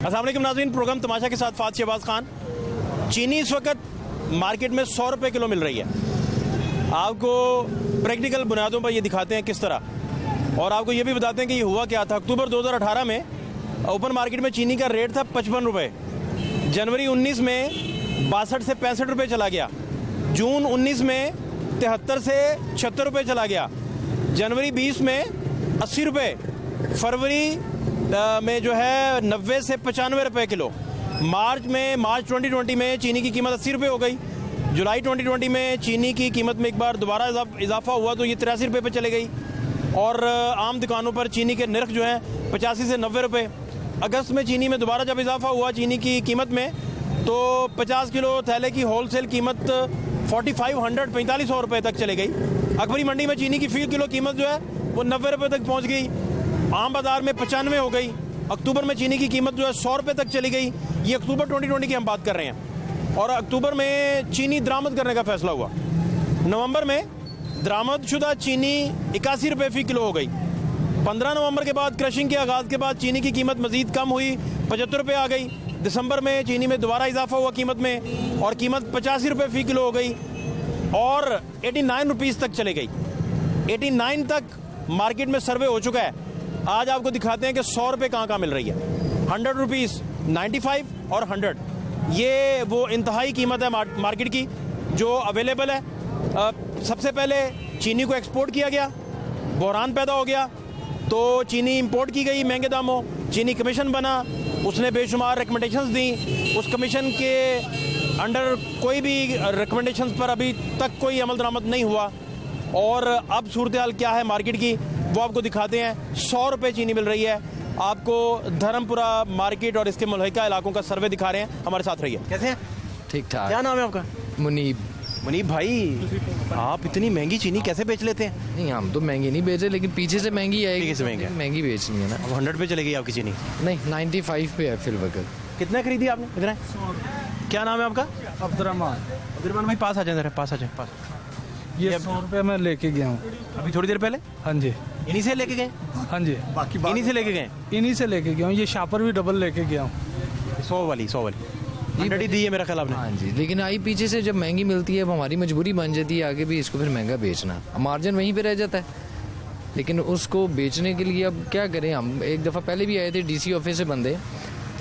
अस्सलाम वालेकुम नाज़रीन, प्रोग्राम तमाशा के साथ फात शहबाज खान। चीनी इस वक्त मार्केट में 100 रुपये किलो मिल रही है। आपको प्रैक्टिकल बुनियादों पर ये दिखाते हैं किस तरह, और आपको ये भी बताते हैं कि ये हुआ क्या था। अक्टूबर 2018 में ओपन मार्केट में चीनी का रेट था 55 रुपये। जनवरी 19 में 62 से 65 रुपये चला गया। जून 19 में 73 से 76 रुपये चला गया। जनवरी 20 में 80 रुपये। फरवरी में जो है 90 से 95 रुपये किलो। मार्च 2020 में चीनी की कीमत 80 रुपये हो गई। जुलाई 2020 में चीनी की कीमत में एक बार दोबारा इजाफा हुआ तो ये 83 रुपये पर चले गई, और आम दुकानों पर चीनी के नर्ख जो है 85 से 90 रुपये। अगस्त में चीनी में दोबारा जब इजाफा हुआ चीनी की कीमत में, तो 50 किलो थैले की होलसेल कीमत 4500 रुपये तक चले गई। अकबरी मंडी में चीनी की फी किलो कीमत जो है वो 90 रुपये तक पहुँच गई। आम बाज़ार में 95 हो गई। अक्टूबर में चीनी की कीमत जो है 100 रुपये तक चली गई। ये अक्टूबर 2020 की हम बात कर रहे हैं। और अक्टूबर में चीनी दरामद करने का फैसला हुआ। नवंबर में दरामदशुदा चीनी 81 रुपये फ़ी किलो हो गई। 15 नवंबर के बाद क्रशिंग के आगाज़ के बाद चीनी की कीमत मज़ीद कम हुई, 75 रुपये आ गई। दिसंबर में चीनी में दोबारा इजाफा हुआ कीमत में, और कीमत 85 रुपये फ़ी किलो हो गई और 89 रुपीज़ तक चले गई। 89 तक मार्केट में सर्वे हो चुका है। आज आपको दिखाते हैं कि 100 रुपये कहाँ मिल रही है। 100 रुपीज़, 95 और 100, ये वो इंतहाई कीमत है मार्केट की जो अवेलेबल है। सबसे पहले चीनी को एक्सपोर्ट किया गया, बहरान पैदा हो गया, तो चीनी इंपोर्ट की गई महंगे दामों। चीनी कमीशन बना, उसने बेशुमार रिकमेंडेशंस दी। उस कमीशन के अंडर कोई भी रिकमेंडेशंस पर अभी तक कोई अमल दरामद नहीं हुआ। और अब सूरत हाल क्या है मार्केट की वो आपको दिखाते हैं। 100 रुपये चीनी मिल रही है। आपको धर्मपुरा मार्केट और इसके मुल्हिका इलाकों का सर्वे दिखा रहे हैं। हमारे साथ रहिए। कैसे हैं? ठीक ठाक। क्या नाम है आपका? मुनीब भाई, आप इतनी महंगी चीनी कैसे बेच लेते हैं? नहीं, हम तो महंगी नहीं बेच रहे, लेकिन पीछे से महंगी आएगी। पीछे से महंगी बेचनी है ना। अब 100 पे चलेगी आपकी चीनी? नहीं, 95 पे है फिल वक्त। कितना खरीदी आपने? कितना? क्या नाम है आपका? अब्दुर्रहमान भाई, पास आ जाए जरा, पास आ जाए, पास। ये 100 रुपये मैं लेके गया हूँ अभी थोड़ी देर पहले। हाँ जी, इन्हीं से लेके गए? हाँ जी, बाकी इन्हीं से लेके गए? इन्हीं से लेके गया हूँ। ये शापर भी डबल लेके गया हूँ। 100 वाली 100 दी है मेरा ख्याल आपने। हाँ जी, लेकिन आई पीछे से जब महंगी मिलती है, अब हमारी मजबूरी बन जाती है आगे भी इसको फिर महंगा बेचना। मार्जिन वहीं पे रह जाता है, लेकिन उसको बेचने के लिए अब क्या करें। हम एक दफ़ा पहले भी आए थे डीसी ऑफिस से बंदे,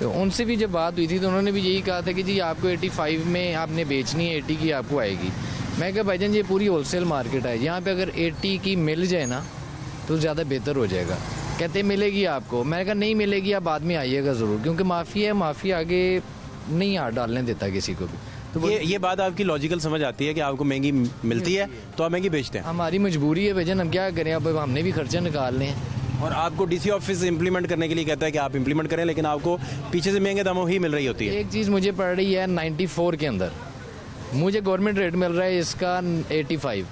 तो उनसे भी जब बात हुई थी तो उन्होंने भी यही कहा था कि जी आपको 85 में आपने बेचनी है, 80 की आपको आएगी। मैं कहा भाईजान ये पूरी होलसेल मार्केट है, यहाँ पे अगर 80 की मिल जाए ना तो ज़्यादा बेहतर हो जाएगा। कहते मिलेगी आपको, मैंने कहा नहीं मिलेगी, आप बाद में आइएगा ज़रूर, क्योंकि माफ़िया है, माफ़िया आगे नहीं हाथ डालने देता किसी को भी। तो ये बात आपकी लॉजिकल समझ आती है कि आपको महंगी मिलती है तो आप महंगी बेचते हैं। हमारी मजबूरी है भाईजान, हम क्या करें, अब हमने भी खर्चा निकालने हैं। और आपको डीसी ऑफिस इंप्लीमेंट करने के लिए कहता है कि आप इंप्लीमेंट करें, लेकिन आपको पीछे से महंगे दामों ही मिल रही होती है। एक चीज़ मुझे पड़ रही है 94 के अंदर, मुझे गवर्नमेंट रेट मिल रहा है इसका 85।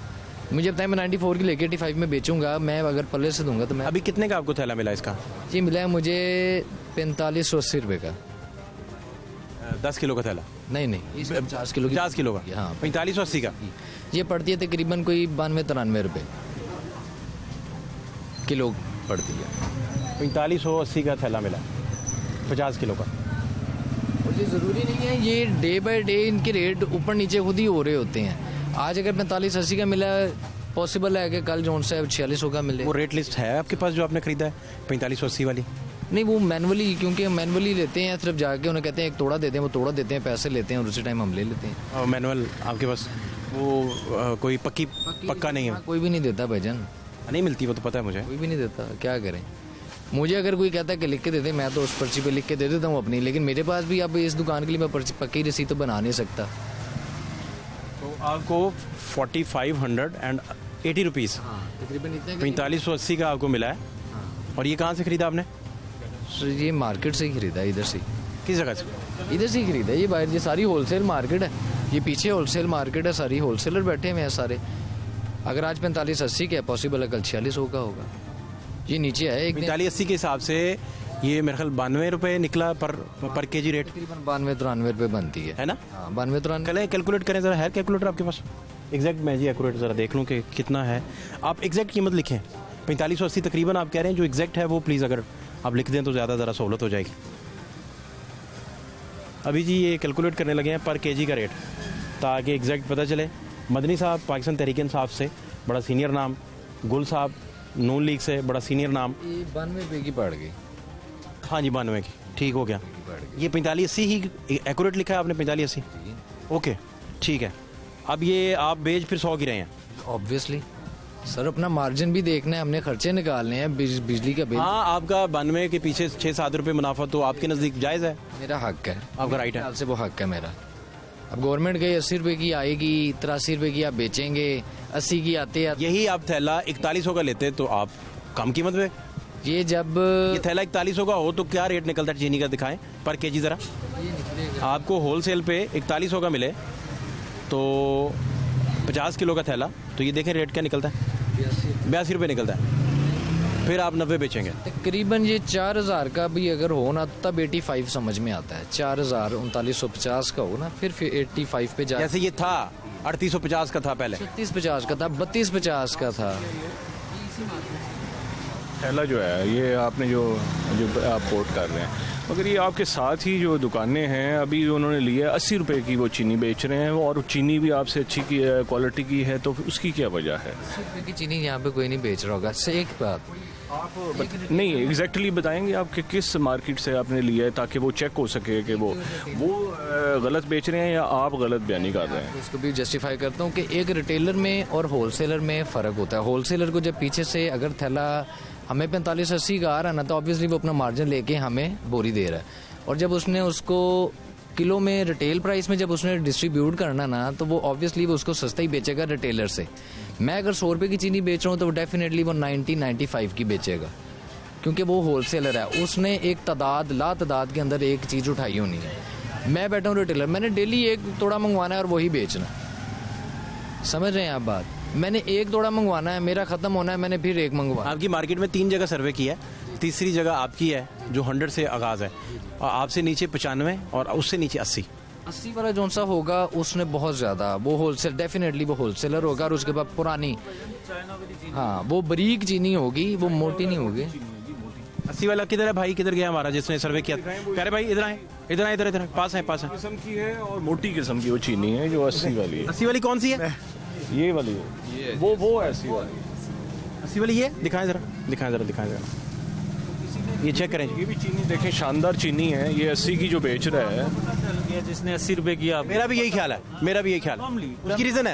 मुझे बताएं मैं 94 की लेके 85 में बेचूंगा। मैं अगर पल्ले से दूंगा तो मैं। अभी कितने का आपको थैला मिला इसका? जी मिला है मुझे 4580 रुपये का। 10 किलो का थैला? नहीं, 50 किलो 50 किलो का? हाँ, 4580 का। ये पड़ती है तकरीबन कोई 92-93 रुपये किलो पड़ती है। 4580 का थैला मिला 50 किलो का। मुझे ज़रूरी नहीं है, ये डे बाय डे इनके रेट ऊपर नीचे खुद ही हो रहे होते हैं। आज अगर 4580 का मिला, पॉसिबल है कि कल जोन से 4600 का मिले। वो रेट लिस्ट है आपके पास जो आपने खरीदा है 4580 वाली? नहीं, वो मैनुअली, क्योंकि हम मैनुअली लेते हैं, सिर्फ जाके उन्हें कहते हैं एक तोड़ा देते हैं, वो तोड़ा देते हैं, पैसे लेते हैं और उसी टाइम हम ले लेते हैं। और मैनुअल आपके पास वो कोई पक्का नहीं है? कोई भी नहीं देता भाईजान, नहीं मिलती वो तो पता है मुझे। कोई भी नहीं देता, क्या करें। मुझे अगर कोई कहता है कि लिख के दे दे, मैं तो उस पर्ची पे लिख के दे देता हूँ अपनी, लेकिन मेरे पास भी अब इस दुकान के लिए मैं पक्की रसीद तो बना नहीं सकता। तो आपको 4580 रुपीज़, तकरीबन इतने 4580 का आपको मिला है। और ये कहाँ से खरीदा आपने? ये मार्केट से ही खरीदा, इधर से। किस जगह से? इधर से ही खरीदा। ये बाहर, ये सारी होलसेल मार्केट है, ये पीछे होलसेल मार्केट है, सारी होलसेलर बैठे हुए हैं सारे। अगर आज 4580 का पॉसिबल है, कल 4600 का होगा। ये नीचे है 4580 के हिसाब से ये मेरे ख्याल 92 रुपये निकला पर केजी रेट। तकरीबन 92-93 रुपये बनती है ना? हाँ, 92-93। कल कैलकुलेट करें ज़रा, है कैलकुलेटर आपके पास? एग्जैक्ट मैं जी एक्यूरेट ज़रा देख लूँ कि कितना है। आप एग्जैक्ट कीमत लिखें। 4580 तकरीबन आप कह रहे हैं, जो एग्जैक्ट है वो प्लीज़ अगर आप लिख दें तो ज़्यादा ज़रा सहूलत हो जाएगी। अभी जी ये कैलकुलेट करने लगे हैं पर केजी का रेट, ताकि एग्जैक्ट पता चले। मदनी साहब पाकिस्तान तहरीक इंसाफ से, बड़ा सीनियर नाम। गुल साहब नून लीग से, बड़ा सीनियर नाम। ये 92 रुपये की पड़ गई। हाँ जी 92 की, ठीक हो गया। ये 4580 ही एक्यूरेट लिखा है आपने, 4580। ओके ठीक है। अब ये आप बेच फिर 100 की रहे हैं। ऑब्वियसली सर, अपना मार्जिन भी देखना है, हमने खर्चे निकालने हैं, बिजली का बिल। हाँ, आपका 92 के पीछे 6-7 रुपये मुनाफा तो आपके नज़दीक जायज़ है, मेरा हक है, आपका राइट है। ख्याल से वो हक है मेरा। अब गवर्नमेंट गई 80 रुपये की आएगी, 83 रुपये की आप बेचेंगे, 80 की आते यही आप थैला 4100 का लेते तो आप कम कीमत में। ये जब ये थैला 4100 का हो तो क्या रेट निकलता है चीनी का, दिखाएं पर केजी ज़रा। आपको होलसेल पे 4100 का मिले तो 50 किलो का थैला, तो ये देखें रेट क्या निकलता है, 82 रुपये निकलता है। फिर आप 90 बेचेंगे। तकरीबन ये 4000 का भी अगर हो ना तब 85 समझ में आता है। 4000 3950 का हो ना फिर 85 पे जा। जैसे ये था 3850 का था पहले, 3650 का था, 3250 का था। थैला जो है ये आपने जो आप कोट कर रहे हैं, मगर ये आपके साथ ही जो दुकानें हैं अभी उन्होंने लिया 80 रुपये की वो चीनी बेच रहे हैं, और चीनी भी आपसे अच्छी की क्वालिटी की है, तो उसकी क्या वजह है? 80 रुपये की चीनी यहाँ पे कोई नहीं बेच रहा होगा। से एक बात नहीं एग्जैक्टली बताएंगे आप कि किस मार्केट से आपने लिया है, ताकि वो चेक हो सके कि वो गलत बेच रहे हैं या आप गलत बयानी कर रहे हैं। उसको भी जस्टिफाई करता हूँ कि एक रिटेलर में और होलसेलर में फ़र्क होता है। होलसेलर को जब पीछे से अगर थैला हमें 45-80 का आ रहा है ना, तो ऑब्वियसली वो अपना मार्जिन लेके हमें बोरी दे रहा है, और जब उसने उसको किलो में रिटेल प्राइस में जब उसने डिस्ट्रीब्यूट करना ना, तो वो ऑब्वियसली वो उसको सस्ता ही बेचेगा रिटेलर से। मैं अगर 100 रुपये की चीनी बेच रहा हूँ तो डेफिनेटली वो 90-95 की बेचेगा, क्योंकि वो होलसेलर है, उसने एक तादाद के अंदर एक चीज़ उठाई होनी है। मैं बैठा हूँ रिटेलर, मैंने डेली एक तोड़ा मंगवाना है और वही बेचना। समझ रहे हैं आप बात? मैंने एक तोड़ा मंगवाना है, मेरा ख़त्म होना है, मैंने फिर एक मंगवाना। आपकी मार्केट में 3 जगह सर्वे किया है, तीसरी जगह आपकी है जो 100 से आगाज़ है, और आपसे नीचे 95 और उससे नीचे 80 वाला जौन सा होगा उसने बहुत ज़्यादा, वो होलसेल डेफिनेटली वो होलसेलर होगा, और उसके बाद पुरानी, हाँ वो बारीक चीनी होगी, वो मोटी नहीं होगी। 80 वाला किधर है भाई, किधर गया हमारा जिसने सर्वे किया? प्यारे भाई इधर आए, इधर पास है किस्म की है, और मोटी किस्म की वो चीनी है जो 80 वाली है। 80 वाली कौन सी है? ये वाली है, वो 80 वाली। 80 वाली ये दिखाएं जरा। ये चेक करें। ये भी चीनी देखें, शानदार चीनी है। ये 80 की जो बेच रहा है, जिसने 80 रुपए किया। मेरा भी यही ख्याल है।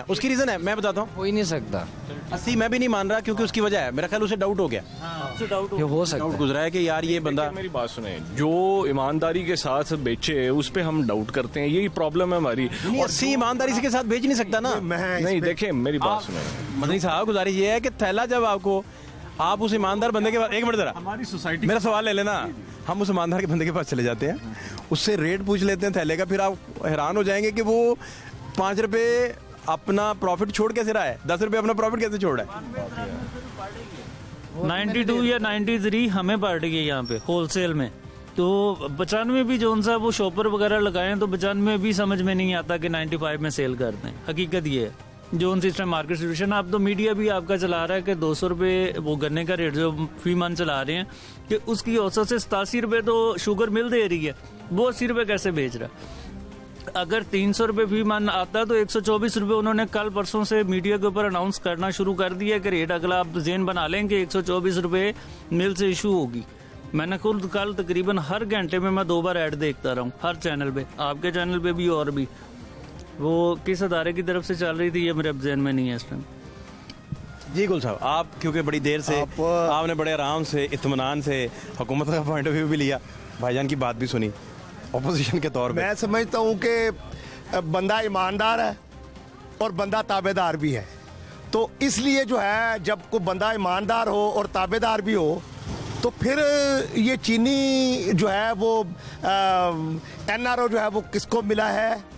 उसकी रीजन है मैं बताता हूँ। हो ही नहीं सकता 80 मैं भी नहीं मान रहा, क्योंकि उसकी वजह है, मेरा ख्याल उसे डाउट हो गया, ये हो सकता डाउट है। गुजरा है कि यार ये बंदा। मेरी बात सुने, जो ईमानदारी के साथ बेचे उस पे हम डाउट करते हैं, यही प्रॉब्लम है हमारी। और 80 ईमानदारी के साथ बेच नहीं सकता ना। नहीं देखें मेरी बात सुने, मदनी साहब गुजारिश ये है कि थैला जब आपको, आप उस ईमानदार बंदे के पास, एक मिनट जरा हमारी सोसाइटी, मेरा सवाल ले लेना, हम उस ईमानदार के बंदे के पास चले जाते हैं, उससे रेट पूछ लेते हैं थैले का, फिर आप हैरान हो जाएंगे कि वो 5 रुपए अपना प्रॉफिट छोड़ कैसे रहा है, 10 रुपए अपना प्रॉफिट कैसे छोड़ रहा है। 92 या 93 हमें पड़ गई है यहाँ पे होलसेल में। तो 95 भी जो सा वो शॉपर वगैरह लगाए तो 95 भी समझ में नहीं आता कि 95 में सेल करते हैं। हकीकत ये है जो सिस्टम मार्केट सिचुएशन, आप तो मीडिया भी आपका चला रहा है कि 200 रुपये वो गन्ने का रेट जो फी मन चला रहे हैं कि उसकी औसत से 87 रुपये तो शुगर मिल दे रही है, वो 80 रुपये कैसे बेच रहा है। अगर 300 रुपये फी मन आता है तो 124 रुपये उन्होंने कल परसों से मीडिया के ऊपर अनाउंस करना शुरू कर दिया कि रेट अगला आप जेन बना लें कि 124 रुपये मिल से इशू होगी। मैंने खुद कल तकरीबन हर घंटे में मैं 2 बार ऐड देखता रहा हूँ, हर चैनल पे, आपके चैनल पे भी और भी। वो किस अदारे की तरफ से चल रही थी ये मेरे ज़हन में नहीं है इस टाइम। जी गुल साहब, आप क्योंकि बड़ी देर से आपने बड़े आराम से इत्मीनान से हुकूमत का पॉइंट ऑफ व्यू भी लिया, भाईजान की बात भी सुनी ऑपोजिशन के तौर पे। मैं समझता हूँ कि बंदा ईमानदार है और बंदा ताबेदार भी है, तो इसलिए जो है जब कोई बंदा ईमानदार हो और ताबेदार भी हो तो फिर ये चीनी जो है वो NRO जो है वो किसको मिला है,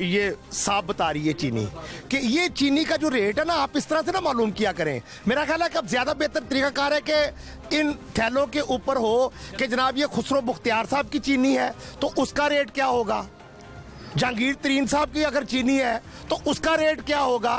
ये साफ बता रही है चीनी कि ये चीनी का जो रेट है ना, आप इस तरह से ना मालूम किया करें। मेरा ख्याल है कि अब ज्यादा बेहतर तरीकाकार है कि इन थैलों के ऊपर हो कि जनाब ये खुसरो मुख्तियार साहब की चीनी है तो उसका रेट क्या होगा, जहांगीर तरीन साहब की अगर चीनी है तो उसका रेट क्या होगा।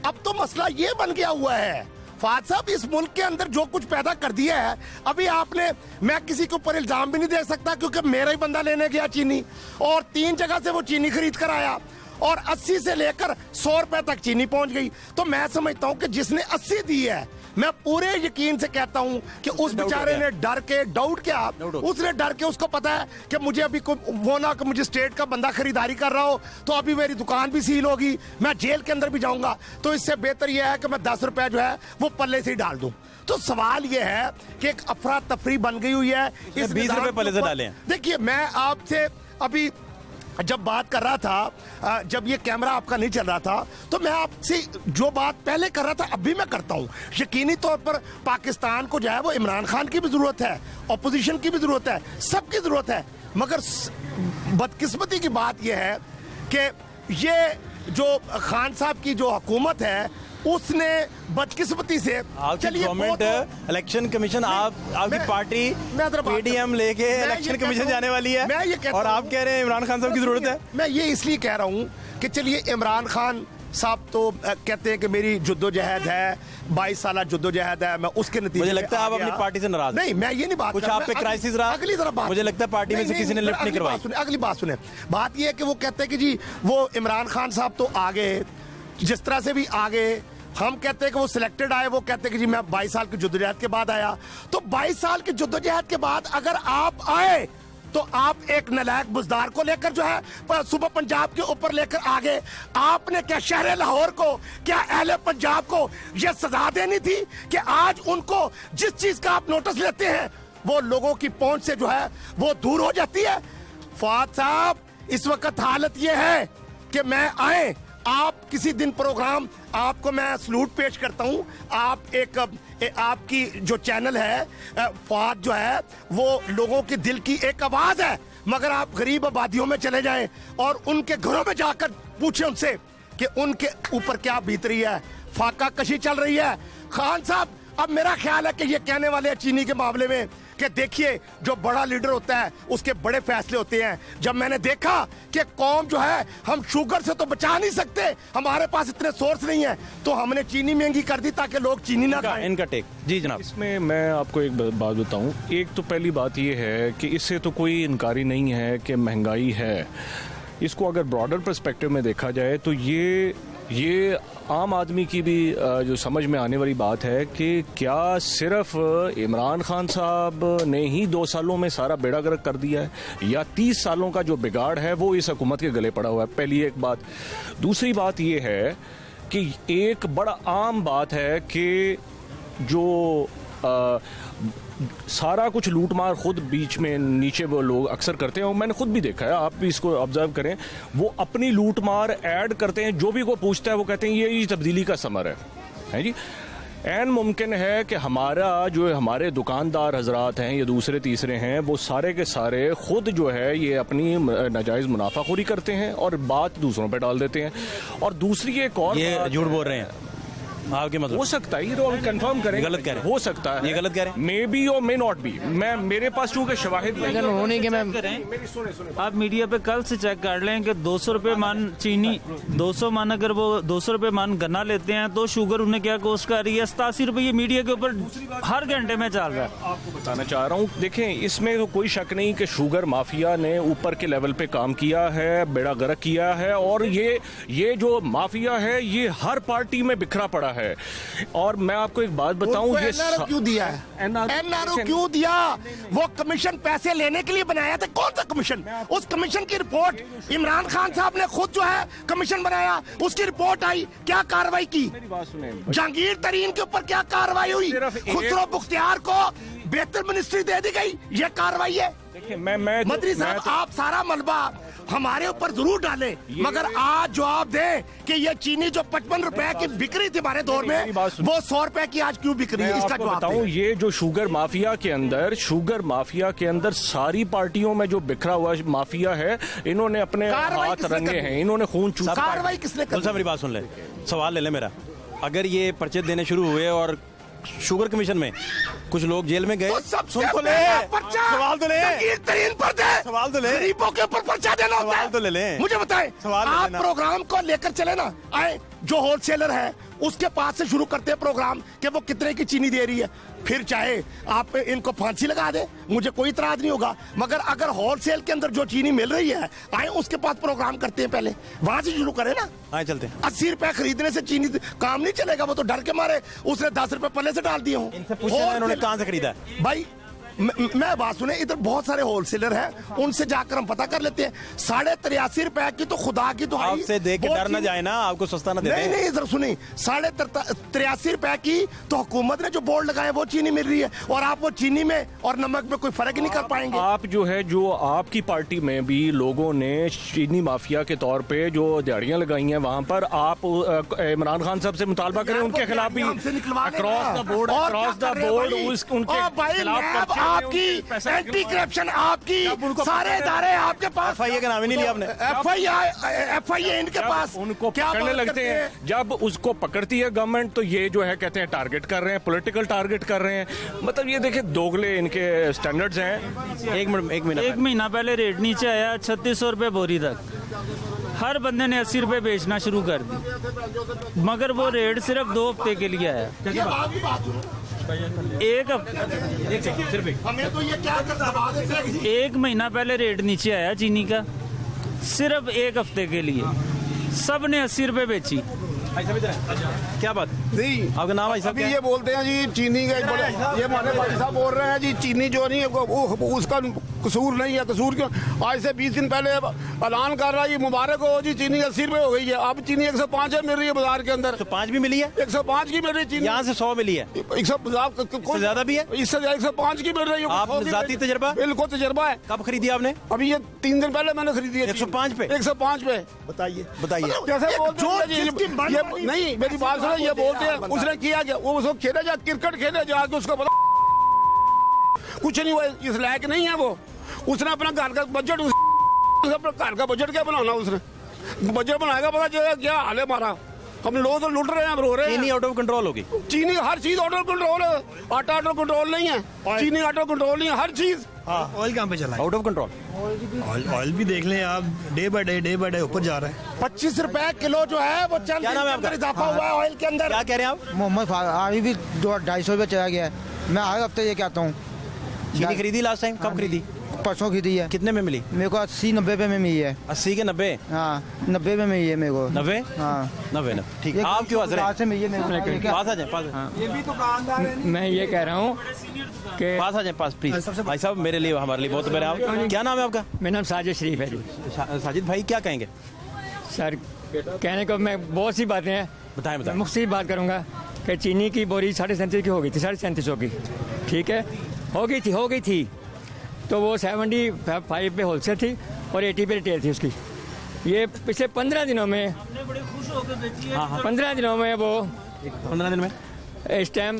अब तो मसला ये बन गया हुआ है, फाद साहब इस मुल्क के अंदर जो कुछ पैदा कर दिया है, अभी आपने, मैं किसी के ऊपर इल्जाम भी नहीं दे सकता क्योंकि मेरा ही बंदा लेने गया चीनी और 3 जगह से वो चीनी खरीद कर आया और 80 से लेकर 100 रुपए तक चीनी पहुंच गई। तो मैं समझता हूं कि जिसने 80 दी है, मैं पूरे यकीन से कहता हूं कि उस बेचारे ने डर के, डाउट क्या, उसने डर के, उसको पता है कि मुझे अभी वो ना कि मुझे स्टेट का बंदा खरीदारी कर रहा हो तो अभी मेरी दुकान भी सील होगी, मैं जेल के अंदर भी जाऊंगा, तो इससे बेहतर यह है कि मैं 10 रुपए जो है वो पल्ले से ही डाल दूं। तो सवाल यह है कि एक अफरा तफरी बन गई हुई है। इस 20 रुपए पल्ले से डाले हैं। देखिए, मैं आपसे अभी जब बात कर रहा था, जब ये कैमरा आपका नहीं चल रहा था, तो मैं आपसे जो बात पहले कर रहा था अभी मैं करता हूं। यकीनी तौर पर पाकिस्तान को जो है वो इमरान खान की भी जरूरत है, ऑपोजिशन की भी जरूरत है, सबकी जरूरत है, मगर बदकिस्मती की बात यह है कि ये जो खान साहब की जो हुकूमत है उसने बदकिस्मती से, आपकी गवर्नमेंट, इलेक्शन कमीशन, आपकी पार्टी पीडीएम लेके इलेक्शन कमीशन जाने वाली है, मैं ये कहता और आप कह रहे हैं इमरान खान साहब की जरूरत है। मैं ये इसलिए कह रहा हूं कि चलिए, इमरान खान साहब तो कहते हैं कि मेरी जुद्दोजहद है, 22 साल जुद्दोजहद है, मैं उसके नतीजे मुझे लगता है आप अपनी पार्टी से नाराज। नहीं, मैं ये नहीं बात, कुछ आप पे क्राइसिस रहा, अगली तरफ बात, मुझे लगता है पार्टी में से किसी ने लिफ्ट नहीं करवाई। अगली बात सुने, बात ये है कि वो कहते हैं कि जी वो इमरान खान साहब तो आगे, जिस तरह से भी आगे, हम कहते हैं कि वो सिलेक्टेड आए, वो कहते हैं कि जी मैं 22 साल की जुद्दोजहद के बाद आया। तो 22 साल की जुद्दोजहद के बाद अगर आप आए तो आप एक नालायक बुजदार को लेकर जो है सुबह पंजाब के ऊपर लेकर आ गए। आपने क्या शहर लाहौर को, क्या अहले पंजाब को यह सजा देनी थी कि आज उनको जिस चीज का आप नोटिस लेते हैं वो लोगों की पहुंच से जो है वो दूर हो जाती है। फवाद साहब, इस वक्त हालत यह है कि मैं आए, आप किसी दिन प्रोग्राम, आपको मैं सलूट पेश करता हूं, आप आपकी जो चैनल है फवाद जो है वो लोगों के दिल की एक आवाज है, मगर आप गरीब आबादियों में चले जाएं और उनके घरों में जाकर पूछें उनसे कि उनके ऊपर क्या बीत रही है, फाका कशी चल रही है। खान साहब, अब मेरा ख्याल है कि ये कहने वाले हैं चीनी के मामले में कि देखिए जो बड़ा लीडर होता है उसके बड़े फैसले होते हैं। जब मैंने देखा कि कौम जो है, हम शुगर से तो बचा नहीं सकते, हमारे पास इतने सोर्स नहीं है, तो हमने चीनी महंगी कर दी ताकि लोग चीनी ना खाएं। इनका टेक जी जनाब। इसमें मैं आपको एक बात बताऊं। एक तो पहली बात ये है कि इससे तो कोई इनकारी नहीं है कि महंगाई है। इसको अगर ब्रॉडर पर्सपेक्टिव में देखा जाए तो ये आम आदमी की भी जो समझ में आने वाली बात है कि क्या सिर्फ इमरान खान साहब ने ही 2 सालों में सारा बेड़ा गर्क कर दिया है, या 30 सालों का जो बिगाड़ है वो इस हुकूमत के गले पड़ा हुआ है। पहली एक बात। दूसरी बात ये है कि एक बड़ा आम बात है कि जो सारा कुछ लूटमार खुद बीच में नीचे वो लोग अक्सर करते हैं, और मैंने खुद भी देखा है, आप भी इसको ऑब्जर्व करें, वो अपनी लूटमार ऐड करते हैं। जो भी को पूछता है वो कहते हैं ये तब्दीली का समर है जी। ऐन मुमकिन है कि हमारे दुकानदार हजरात हैं, ये दूसरे तीसरे हैं, वो सारे के सारे खुद जो है ये अपनी नाजायज़ मुनाफाखोरी करते हैं और बात दूसरों पे डाल देते हैं। और दूसरी एक और, ये झूठ बोल रहे हैं आपके, मतलब हो सकता है, ये तो हम कंफर्म करें, गलत कह रहे हैं, हो सकता है, ये गलत कह रहे हैं, मे बी और मे नॉट बी। मेरे पास चूंकि शवाहिद उन्होंने कि मैं आप मीडिया पे कल से चेक कर लें कि 200 रुपए मान चीनी, 200 मान, अगर वो 200 रुपए मान गन्ना लेते हैं तो शुगर उन्हें क्या कॉस्ट कर रही है, 87 रुपए। ये मीडिया के ऊपर हर घंटे में चल रहा है। आपको बताना चाह रहा हूँ, देखें, इसमें तो कोई शक नहीं कि शुगर माफिया ने ऊपर के लेवल पे काम किया है, बेड़ा गर्क किया है, और ये जो माफिया है ये हर पार्टी में बिखरा पड़ा है। और मैं आपको एक बात बताऊं, ये एनआरओ क्यों दिया है? एनआरओ क्यों दिया? वो कमीशन पैसे लेने के लिए बनाया था। कौन सा कमीशन? उस कमीशन की रिपोर्ट इमरान खान साहब ने खुद जो है कमीशन बनाया, उसकी रिपोर्ट आई, क्या कार्रवाई की? मेरी बात सुने, जहांगीर तरीन के ऊपर क्या कार्रवाई हुई? खुसरो बुख्तियार को बेहतर मिनिस्ट्री दे दी गई, ये कार्रवाई है। देखिए, मंत्री साहब, आप सारा मलबा हमारे ऊपर जरूर डालें, मगर आज जवाब दें कि ये चीनी जो 55 रुपए की बिक रही थी हमारे दौर में, वो 100 रुपए की आज क्यों बिक रही है? इसका जवाब बताऊं। ये जो शुगर माफिया के अंदर सारी पार्टियों में जो बिखरा हुआ माफिया है, इन्होंने अपने हाथ रंगे हैं, इन्होंने खून चूसा। कार्रवाई किसने कर? मेरी बात सुन ले, सवाल ले ले मेरा। अगर ये पर्चे देने शुरू हुए और शुगर कमीशन में कुछ लोग जेल में गए, तो सुन तो ले, सवाल तो ले, सवाल तो ले, गरीबों के ऊपर पर्चा देना होता है, सवाल तो ले ले, मुझे बताएं। सवाल आप प्रोग्राम को लेकर चले ना आए, जो होलसेलर है उसके पास से शुरू करते हैं प्रोग्राम कि वो कितने की चीनी दे रही है। फिर चाहे आप इनको फांसी लगा दे, मुझे कोई इतराज नहीं होगा, मगर अगर होलसेल के अंदर जो चीनी मिल रही है आए उसके पास प्रोग्राम करते हैं, पहले वहां से शुरू करें ना। आए चलते हैं। 80 रुपए खरीदने से चीनी काम नहीं चलेगा, वो तो डर के मारे उसने 10 रुपए पल्ले से डाल दिए हों। इनसे पूछे ना इन्होंने कहाँ से खरीदा है। भाई मैं बात सुने, इधर बहुत सारे होलसेलर हैं, उनसे जाकर हम पता कर लेते हैं। 83.5 रुपए की तो खुदा की तो आपसे देख के डर ना जाए ना, आपको सस्ता ना दे नहीं दें। नहीं, इधर सुनी, 83.5 रुपए की तो हुकूमत ने जो बोर्ड लगाए वो चीनी मिल रही है, और आप वो चीनी में और नमक में कोई फर्क ही नहीं कर पाएंगे। आप जो है, जो आपकी पार्टी में भी लोगों ने चीनी माफिया के तौर पे जो दिहाड़ियां लगाई हैं, वहां पर आप इमरान खान साहब से मुतालबा करें उनके खिलाफ भी अक्रॉस द बोर्ड उनके खिलाफ आपकी एंटी करप्शन, आपकी सारे इदारे आपके पास। FIA का नाम ही नहीं लिया आपने। FIA इनके पास उनको क्या पकड़ने बात लगते करते हैं। जब उसको पकड़ती है गवर्नमेंट तो ये जो है कहते हैं टारगेट कर रहे हैं, पॉलिटिकल टारगेट कर रहे हैं। मतलब ये देखिए दोगले इनके स्टैंडर्ड्स हैं। एक महीना पहले रेट नीचे आया 3600 रुपये बोरी तक। हर बंदे ने 80 रुपये बेचना शुरू कर दी, मगर वो रेट सिर्फ 2 हफ्ते के लिए आया। एक हमें तो ये क्या करता है, एक महीना पहले रेट नीचे आया चीनी का, सिर्फ 1 हफ्ते के लिए सब ने 80 रुपये बेची। क्या बात नहीं, आपका नाम है अभी ये बोलते हैं जी चीनी का ये हमारे भाई साहब बोल रहे हैं जी चीनी जो नहीं है वो उसका कसूर नहीं है। कसूर क्यों? आज से 20 दिन पहले ऐलान कर रहा है, ये मुबारक हो जी, चीनी 80 रुपए हो गई है। अब चीनी 105 मिल रही है बाजार के अंदर। 105 भी मिली है, 105 की मिल रही है चीनी। यहाँ से 100 मिली है, 150 ज्यादा भी है, इससे 105 की मिल रही है। आप जाती तजर्बा? बिल्कुल तजर्बा है। कब खरीदी आपने? अभी ये 3 दिन पहले मैंने खरीदी है 105 पे। 105 पे। बताइए कैसे बोलते हैं ये नहीं, मेरी बात सुनो, ये बोलते हैं उसने किया क्या? वो उसको खेले जा, क्रिकेट खेले जाके उसको पता कुछ नहीं हुआ, इस लायक नहीं है वो। उसने अपना घर का बजट, अपना घर का बजट क्या बनाना, उसने बजट बनाएगा, पता चलेगा क्या हाल है हमारा। हम लोग तो लुट रहे हैं, हम रो रहे हैं। चीनी आउट ऑफ कंट्रोल होगी। चीनी हर चीज आउट ऑफ कंट्रोल है, आटा आउट ऑफ कंट्रोल नहीं है, चीनी आउट ऑफ कंट्रोल नहीं है, हर चीज। ऑयल कहाँ पे चला है? Out of control. ऑयल भी देख लें आप, डे बाय डे ऊपर जा रहा है। 25 रुपए किलो जो है वो चल क्या नाम है आपका? इजाफा हुआ है ऑयल के अंदर। क्या कह रहे हैं आप? मोहम्मद अभी भी 250 रुपये चला गया है। मैं हर हफ्ते ये कहता हूँ। चीनी खरीदी लास्ट टाइम? कब खरीदी? परसों खरीदी है। कितने में मिली? मेरे को 80-90 रुपये में मिली है। 80 के 90? हाँ, 90 रुपये में मिली है मेरे को। 90? हाँ, 90। ठीक है, आप क्यों हंस रहे से मिली है मेरे को। पास आ जाए, पास। मैं ये कह रहा हूँ कि पास आ जाए, पास प्लीज। भाई साहब मेरे लिए, हमारे लिए बहुत बड़े आप। क्या नाम है आपका? मेरा नाम साजिद शरीफ है जी। साजिद भाई क्या कहेंगे? सर कहने को मैं बहुत सी बातें हैं, बताएं बताएं। मुख्तलिफ बात करूँगा कि चीनी की बोरी 37.5 की हो गई थी, 3750 की, ठीक है, हो गई थी तो वो 75 पे होलसेल थी और 80 पे रिटेल थी उसकी। ये पिछले 15 दिनों में, 15 दिनों में वो 15 दिन में इस टाइम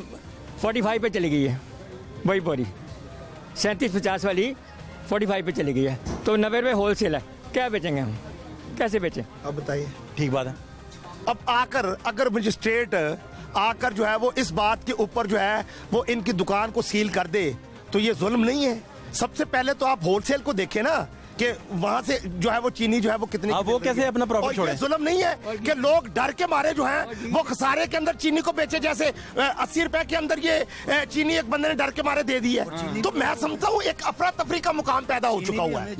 45 पे चली गई है वही बोरी, 3750 वाली 45 पे चली गई है। तो 90 रुपये होलसेल है, क्या बेचेंगे हम, कैसे बेचें? अब बताइए। ठीक बात है। अब आकर अगर मजिस्ट्रेट आकर जो है वो इस बात के ऊपर जो है वो इनकी दुकान को सील कर दे तो ये जुल्म नहीं है? सबसे पहले तो आप होलसेल को देखें ना कि वहां से जो है वो चीनी जो है वो कितनी वो कैसे अपना प्रॉफिट छोड़े? जुल्म नहीं है कि लोग डर के मारे जो है वो खसारे के अंदर चीनी को बेचे। जैसे 80 रुपए के अंदर ये चीनी एक बंदे ने डर के मारे दे दी है, तो मैं समझता हूँ एक अफरा तफरी का मुकाम पैदा हो चुका हुआ है।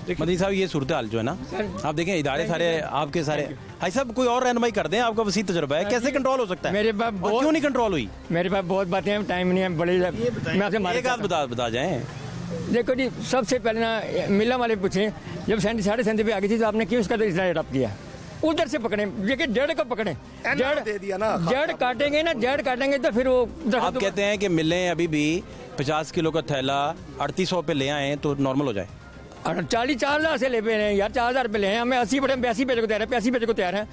मदनी साहब ये सूरत हाल जो है ना, आप देखें इदारे सारे आपके सारे भाई साहब कोई और रहनुमाई कर दें, आपका वसी तजुर्बा है, कैसे कंट्रोल हो सकता है? मेरे पास क्यों नहीं कंट्रोल हुई? मेरे पास बहुत बातें हैं, टाइम नहीं है, बड़ी मैं आपसे एक आध बता जाएं। देखो जी, सबसे पहले ना मिला वाले पूछे, जब 37.5 पे आ गई थी तो आपने क्यों उसका रेट अप किया? उधर से पकड़े, लेकिन जड़ को पकड़े, दे दिया ना, जड़ काटेंगे ना, जड़ काटेंगे तो फिर वो आप कहते हैं कि मिलें अभी भी 50 किलो का थैला 3800 पे ले आए तो नॉर्मल हो जाए। 4,000 से ले पे हैं यार, 4,000 रुपये ले हैं, हमें 80 पे 82 पे को तैयार है, 85 पे को तैयार है।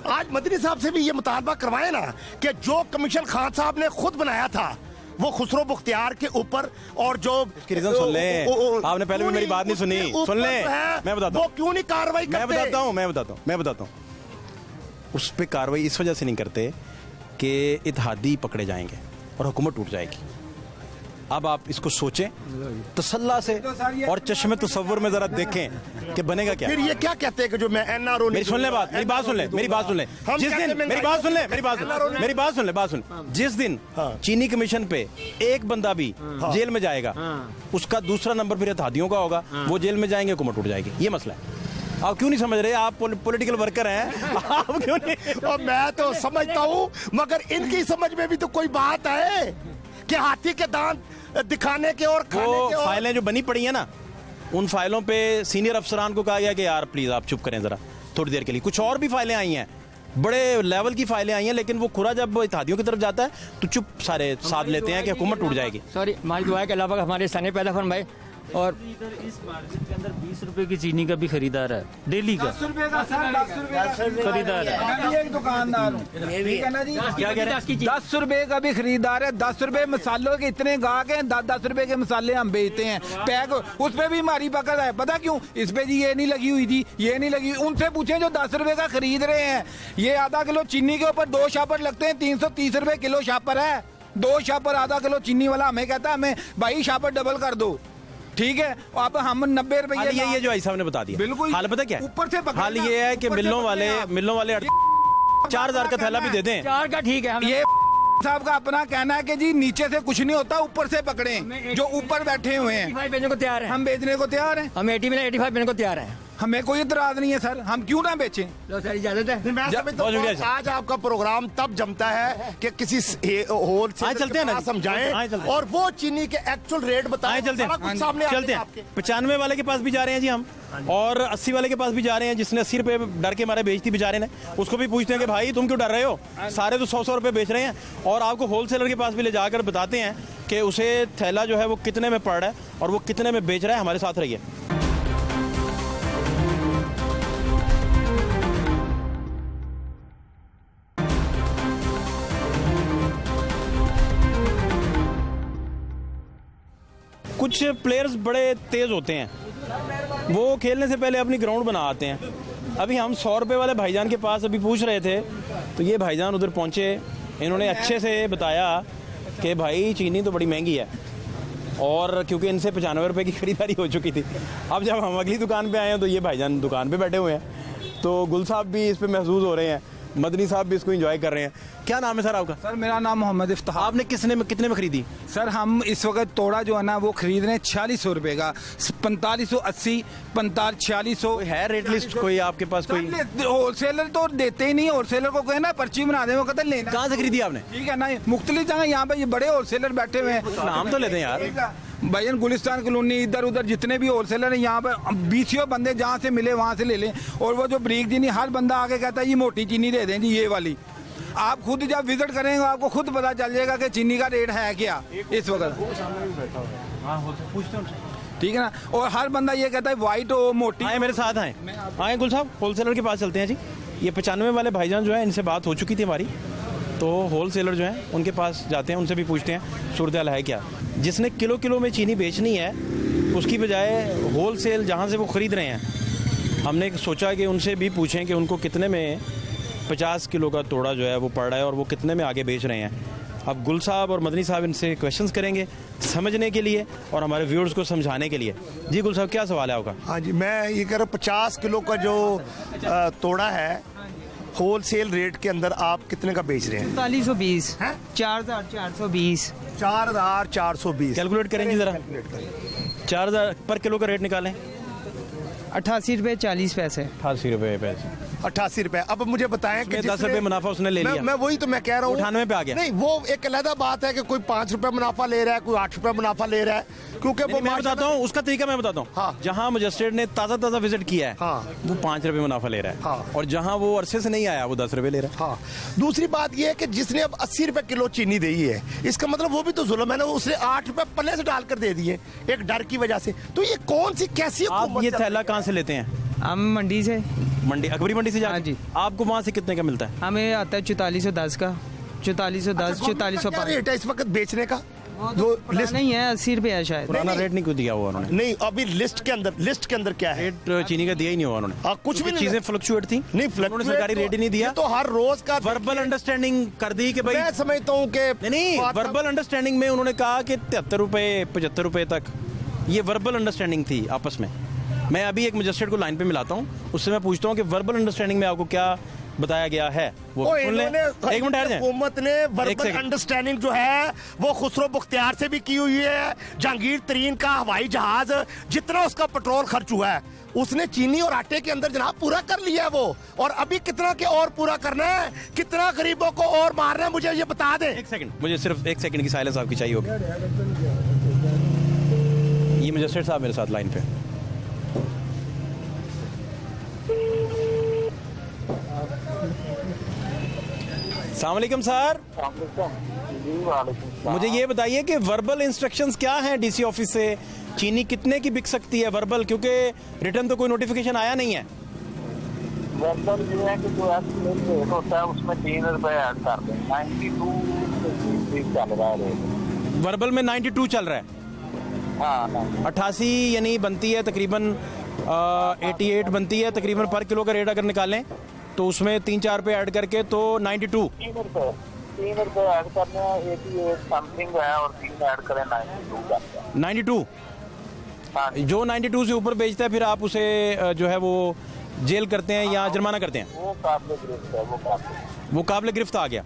आज मदनी साहब से भी ये मुतालबा करवाए ना कि जो कमीशन खान साहब ने खुद बनाया था वो खुसरो मुख्तियार के ऊपर, और जो रीजन सुन लें, आपने पहले भी मेरी बात नहीं सुनी, सुन लें, मैं बताता हूँ वो क्यों नहीं कार्रवाई करते? मैं बताता हूँ उस पर कार्रवाई इस वजह से नहीं करते कि इत्तेहादी पकड़े जाएंगे और हुकूमत टूट जाएगी। अब आप इसको सोचें तसल्ला से और चश्मे तसव्वुर में जरा देखें कि बनेगा क्या। फिर ये क्या कहते हैं कि जो मैं एनआरओ मेरी सुन ले बात, मेरी बात सुन ले, मेरी बात सुन ले। जिस दिन मेरी बात सुन ले, मेरी बात सुन ले, बात सुन। जिस दिन चीनी कमीशन पे एक बंदा भी जेल में जाएगा, उसका दूसरा नंबर फिर इत्तेहादियों का होगा, वो जेल में जाएंगे, हुकूमत टूट जाएगी। ये मसला है। आप क्यों नहीं समझ रहे? आप पॉलिटिकल वर्कर हैं, आप क्यों नहीं? और मैं तो समझता हूँ, मगर इनकी समझ में भी तो कोई बात है कि हाथी के दांत दिखाने के और खाने वो के और... फाइलें जो बनी पड़ी है ना, उन फाइलों पे सीनियर अफसरान को कहा गया कि यार प्लीज आप चुप करें जरा थोड़ी देर के लिए। कुछ और भी फाइलें आई हैं, बड़े लेवल की फाइलें आई हैं, लेकिन वो खुरा जब इत्तेहादियों की तरफ जाता है तो चुप सारे साथ लेते हैं कि हुकूमत टूट जाएगी। सॉरी, हमारी दुआ है कि अल्लाह पाक हमारे सने पैदा फरमाए। और इधर इस मार्केट के अंदर 20 रुपए की चीनी का भी खरीदार है, डेली का 10 रुपए का सर, 10 रुपए का खरीदार है। मैं भी एक दुकानदार हूँ, ठीक है ना जी। क्या कह रहे हैं? 10 रुपए का भी खरीदार है। 10 रुपए मसालों के इतने गाहक हैं, 10 रुपए के मसाले हम बेचते हैं पैक, उस पे भी हमारी पकड़ है। पता क्यों? इस पे जी ये नहीं लगी हुई थी, ये नहीं लगी। उनसे पूछे जो 10 रुपए का खरीद रहे हैं। ये आधा किलो चीनी के ऊपर 2 शापर लगते हैं, 330 रुपए किलो शापर है। 2 शापर आधा किलो चीनी वाला हमें कहता है हमें भाई शापर डबल कर दो, ठीक है। अब हम 90 रुपए ये जो भाई साहब ने बता दिया, बिल्कुल हाल पता क्या है? ऊपर से हाल ये है कि मिलों वाले 4000 का थैला भी दे दें। 4 का ठीक है। हम ये साहब का अपना कहना है कि जी नीचे से कुछ नहीं होता, ऊपर से पकड़े जो ऊपर बैठे हुए हैं। 85 बेचने को तैयार है, हम बेचने को तैयार हैं, हम 80 में 85 बेचने को तैयार है। हमें कोई इतराज नहीं है सर, हम क्यों ना बेचें। लो सर, इजाजत है। मैं समझता हूँ आज आपका प्रोग्राम तब जमता है कि किसी होलसेल चलते हैं ना, समझाएं और वो चीनी के एक्चुअल रेट बताएं। चलते सारा कुछ सामने आ चलते जाएगा हैं। आपके। 95 वाले के पास भी जा रहे हैं जी हम, और 80 वाले के पास भी जा रहे हैं, जिसने 80 रुपए डर के मारे बेचती बेचारे ने। उसको भी पूछते हैं कि भाई तुम क्यों डर रहे हो, सारे तो 100-100 रुपए बेच रहे हैं। और आपको होलसेलर के पास भी ले जाकर बताते हैं कि उसे थैला जो है वो कितने में पड़ रहा है और वो कितने में बेच रहा है। हमारे साथ रहिए। कुछ प्लेयर्स बड़े तेज होते हैं, वो खेलने से पहले अपनी ग्राउंड बना आते हैं। अभी हम 100 रुपये वाले भाईजान के पास अभी पूछ रहे थे, तो ये भाईजान उधर पहुंचे, इन्होंने अच्छे से बताया कि भाई चीनी तो बड़ी महंगी है, और क्योंकि इनसे 95 रुपये की खरीदारी हो चुकी थी। अब जब हम अगली दुकान पे आए हैं तो ये भाईजान दुकान पे बैठे हुए हैं, तो गुल साहब भी इस पे महसूस हो रहे हैं, मदनी साहब भी इसको एंजॉय कर रहे हैं। क्या नाम है सर आपका? सर मेरा नाम मोहम्मद इफ्तिखार। आपने कितने में खरीदी? सर हम इस वक्त तोड़ा जो है ना वो खरीद रहे हैं 4600 रुपए का, 4580, 4600 है रेट लिस्ट कोई आपके पास? कोई होलसेलर तो देते ही नहीं, होलसेलर को कहे ना पर्ची बना दे, वो कहते लेना। कहाँ से खरीदी आपने? ठीक है ना, मुख्तलिफ जगह यहाँ पे ये बड़े होलसेलर बैठे हुए हैं। नाम तो लेते हैं यार। भाईजान गुलिस्तान कॉलोनी, इधर उधर जितने भी होलसेलर हैं यहाँ पर 20 बंदे जहाँ से मिले वहाँ से ले लें। और वो जो ब्रीक चीनी हर बंदा आके कहता है ये मोटी चीनी दे दें जी, ये वाली। आप खुद जब विजिट करेंगे आपको खुद पता चल जाएगा कि चीनी का रेट है क्या इस वक्त, ठीक है ना। और हर बंदा ये कहता है वाइट हो मोटी। आए मेरे साथ आए गुल साहब, होलसेलर के पास चलते हैं जी। ये 95 वाले भाईजान जो है, इनसे बात हो चुकी थी हमारी, तो होलसेलर जो हैं उनके पास जाते हैं, उनसे भी पूछते हैं सूरत हाल है क्या। जिसने किलो में चीनी बेचनी है उसकी बजाय होलसेल जहाँ से वो ख़रीद रहे हैं, हमने सोचा कि उनसे भी पूछें कि उनको कितने में 50 किलो का तोड़ा जो है वो पड़ रहा है और वो कितने में आगे बेच रहे हैं। अब गुल साहब और मदनी साहब इनसे क्वेश्चंस करेंगे समझने के लिए और हमारे व्यूअर्स को समझाने के लिए। जी गुल साहब, क्या सवाल है आपका? हाँ जी, मैं ये कह रहा हूँ 50 किलो का जो तोड़ा है होलसेल रेट के अंदर आप कितने का बेच रहे हैं? 4420, 4420, 4420। कैलकुलेट करेंगे ज़रा, 4000 पर किलो का रेट निकालें। 88 रुपये 40 पैसे। 88 रुपये पैसे, 88 रुपए। अब मुझे बताएं कि 10 रुपये मुनाफा उसने ले लिया। मैं वही तो मैं कह रहा हूँ 98 पे आ गया। नहीं, वो एक अलग बात है कि कोई 5 रुपए मुनाफा ले रहा है, कोई 8 रुपए मुनाफा ले रहा है, क्योंकि वो मैं बताता हूँ उसका तरीका, मैं बताता हूँ। हाँ। जहाँ मजिस्ट्रेट ने ताज़ा विजिट किया है, हाँ, वो 5 रुपये मुनाफा ले रहा है। हाँ। और जहाँ वो अरसे से नहीं आया वो 10 रुपये ले रहा है। हाँ। दूसरी बात ये है कि जिसने अब 80 रुपए किलो चीनी दी है, इसका मतलब वो भी तो जुल्म है ना, उसने 8 रुपए पल्ले से डालकर दे दिए एक डर की वजह से। तो ये कौन सी कैसी आप ये थैला कहाँ से लेते हैं? हम मंडी से, मंडी, अकबरी मंडी से जाके? हाँ जी। आपको वहाँ से कितने का मिलता है? हमें आता है 4410 का, 4410, 4405 रेट है इस वक्त बेचने का? लिस्ट नहीं है, 80 रुपये है शायद। पुराना रेट नहीं दिया हुआ उन्होंने। नहीं, अभी लिस्ट के अंदर क्या है? रेट चीनी का दिया ही नहीं हुआ उन्होंने। कुछ भी नहीं, चीजें फ्लक्चुएट थी। नहीं, उन्होंने सरकारी रेट ही नहीं दिया। तो हर रोज का वर्बल अंडरस्टैंडिंग कर दी कि भाई, मैं समझता हूँ कि नहीं, वर्बल अंडरस्टैंडिंग में उन्होंने कहा कि 73 रुपए 75 रुपए तक, ये वर्बल अंडरस्टैंडिंग थी आपस में। मैं अभी एक मजिस्ट्रेट को लाइन पे मिलाता हूँ, उससे मैं पूछता हूँ कि वर्बल अंडरस्टैंडिंग में आपको क्या बताया गया है, वो सुन लें। एक मिनट ठहर जाएं। हुकूमत ने वर्बल अंडरस्टैंडिंग जो है वो खुसरो बुख्तियार से भी की हुई है। जहांगीर तरीन का हवाई जहाज जितना उसका पेट्रोल खर्च हुआ है उसने चीनी और आटे के अंदर जनाब पूरा कर लिया है वो, और अभी कितना के और पूरा करना है, कितना गरीबों को और मारना है, मुझे ये बता दें। एक सेकंड, मुझे सिर्फ 1 सेकंड की साइलेंस आपकी चाहिए होगी। ये मजिस्ट्रेट साहब मेरे साथ लाइन पे। अस्सलाम वालेकुम सर। मुझे ये बताइए कि वर्बल इंस्ट्रक्शंस क्या हैं डीसी ऑफिस से, चीनी कितने की बिक सकती है वर्बल, क्योंकि रिटर्न तो कोई नोटिफिकेशन आया नहीं है। वर्बल ये है कि जो रेट होता है उसमें 3 रुपए ऐड कर दें। 92 चल रहा है रेट, वर्बल में 92 चल रहा है। हाँ, 88 यानी बनती है तकरीबन 88 बनती है तकरीबन पर किलो का रेट अगर निकालें तो उसमें 3-4 रुपये ऐड करके तो 92। 3 रुपए ऐड करने हैं, 88 समथिंग है और 3 ऐड करें 92 करते हैं। 92 हाँ, जो 92 से ऊपर बेचता है फिर आप उसे जो है वो जेल करते हैं या जुर्माना करते हैं? वो काबिल गिरफ्त है, वो काबिल गिरफ्त आ गया।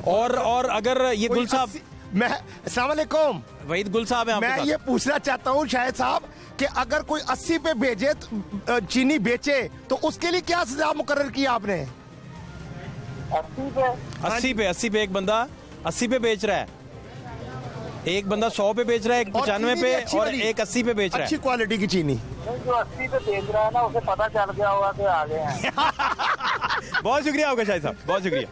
और अगर ये गुल साहब, मैं अस्सलाम वालेकुम, वहीद गुल साहब है, मैं ये पूछना चाहता हूँ शाहिद साहब कि अगर कोई 80 पे भेजे चीनी बेचे तो उसके लिए क्या सजा मुकर्रर की आपने? 80 पे एक बंदा 80 पे बेच रहा है, एक बंदा 100 पे बेच रहा है, एक 95 पे और एक 80 पे बेच रहा है। अच्छी क्वालिटी की चीनी जो 80 पे बेच रहा है ना, उसे पता चल गया होगा कि आ गए हैं। बहुत शुक्रिया आपका शाहिद साहब, बहुत शुक्रिया।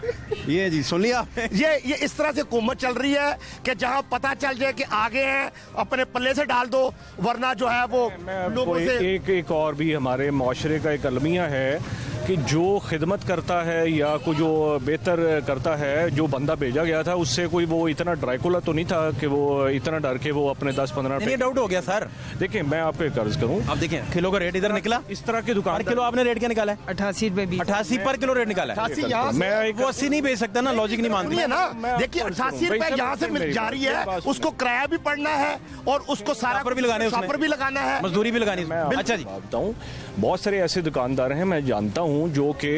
ये जी सुन लिया आपने। ये इस तरह से हुकूमत चल रही है कि जहां पता चल जाए कि आगे हैं अपने पल्ले से डाल दो, वरना जो है वो लोगों से एक और भी हमारे माशरे का एक अलमिया है कि जो खिदमत करता है या कोई जो बेहतर करता है, जो बंदा भेजा गया था उससे कोई वो इतना ड्राइकुला तो नहीं था कि वो इतना डर के वो अपने 10-15 नहीं, डाउट हो गया सर। देखिए मैं आपको एक अर्ज करूं, आप देखिए किलो का रेट इधर निकला, इस तरह की दुकान किलो आपने रेट क्या निकाला है? 88 रुपये भी। 88 पर किलो रेट निकाला है। 88 यहाँ से मैं वो 80 नहीं बेच सकता ना, लॉजिक नहीं मानती है ना। देखिए 88 रुपए यहाँ से मिल जा रही है, उसको किराया भी पड़ना है और उसको सारा पर भी लगाने, पर भी लगाना है, मजदूरी भी लगानी। अच्छा जी, बताऊं बहुत सारे ऐसे दुकानदार हैं मैं जानता हूं जो कि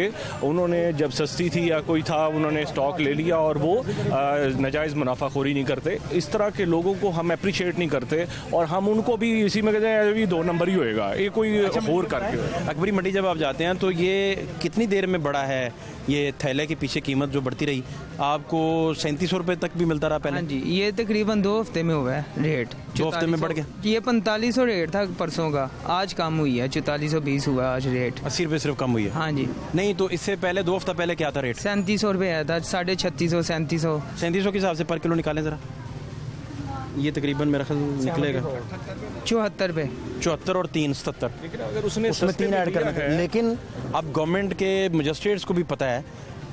उन्होंने जब सस्ती थी या कोई था उन्होंने स्टॉक ले लिया और वो नाजायज़ मुनाफाखोरी नहीं करते। इस तरह के लोगों को हम अप्रिशिएट नहीं करते और हम उनको भी इसी में कहते हैं अभी 2 नंबर ही होएगा, ये कोई और करके। अकबरी मंडी जब आप जाते हैं तो ये कितनी देर में बढ़ा है? ये थैले के पीछे कीमत जो बढ़ती रही, आपको 3700 रुपये तक भी मिलता रहा पहले? हाँ जी, ये तकरीबन 2 हफ्ते में हुआ है रेट। 2 हफ्ते में बढ़ गया। ये 4500 रेट था परसों का, आज कम हुई है, 4420 हुआ आज रेट। 80 रुपये सिर्फ कम हुई है? हाँ जी। नहीं तो इससे पहले 2 हफ्ता पहले क्या था रेट? 3700 रुपये आया था, 3650 3700। 3700 के हिसाब से पर किलो निकालें जरा, ये तकरीबन मेरा ख्याल निकलेगा 74 रुपये। 74 और 3 77। लेकिन अगर उसने उसमें 3 ऐड करना है, लेकिन अब गवर्नमेंट के मजिस्ट्रेट्स को भी पता है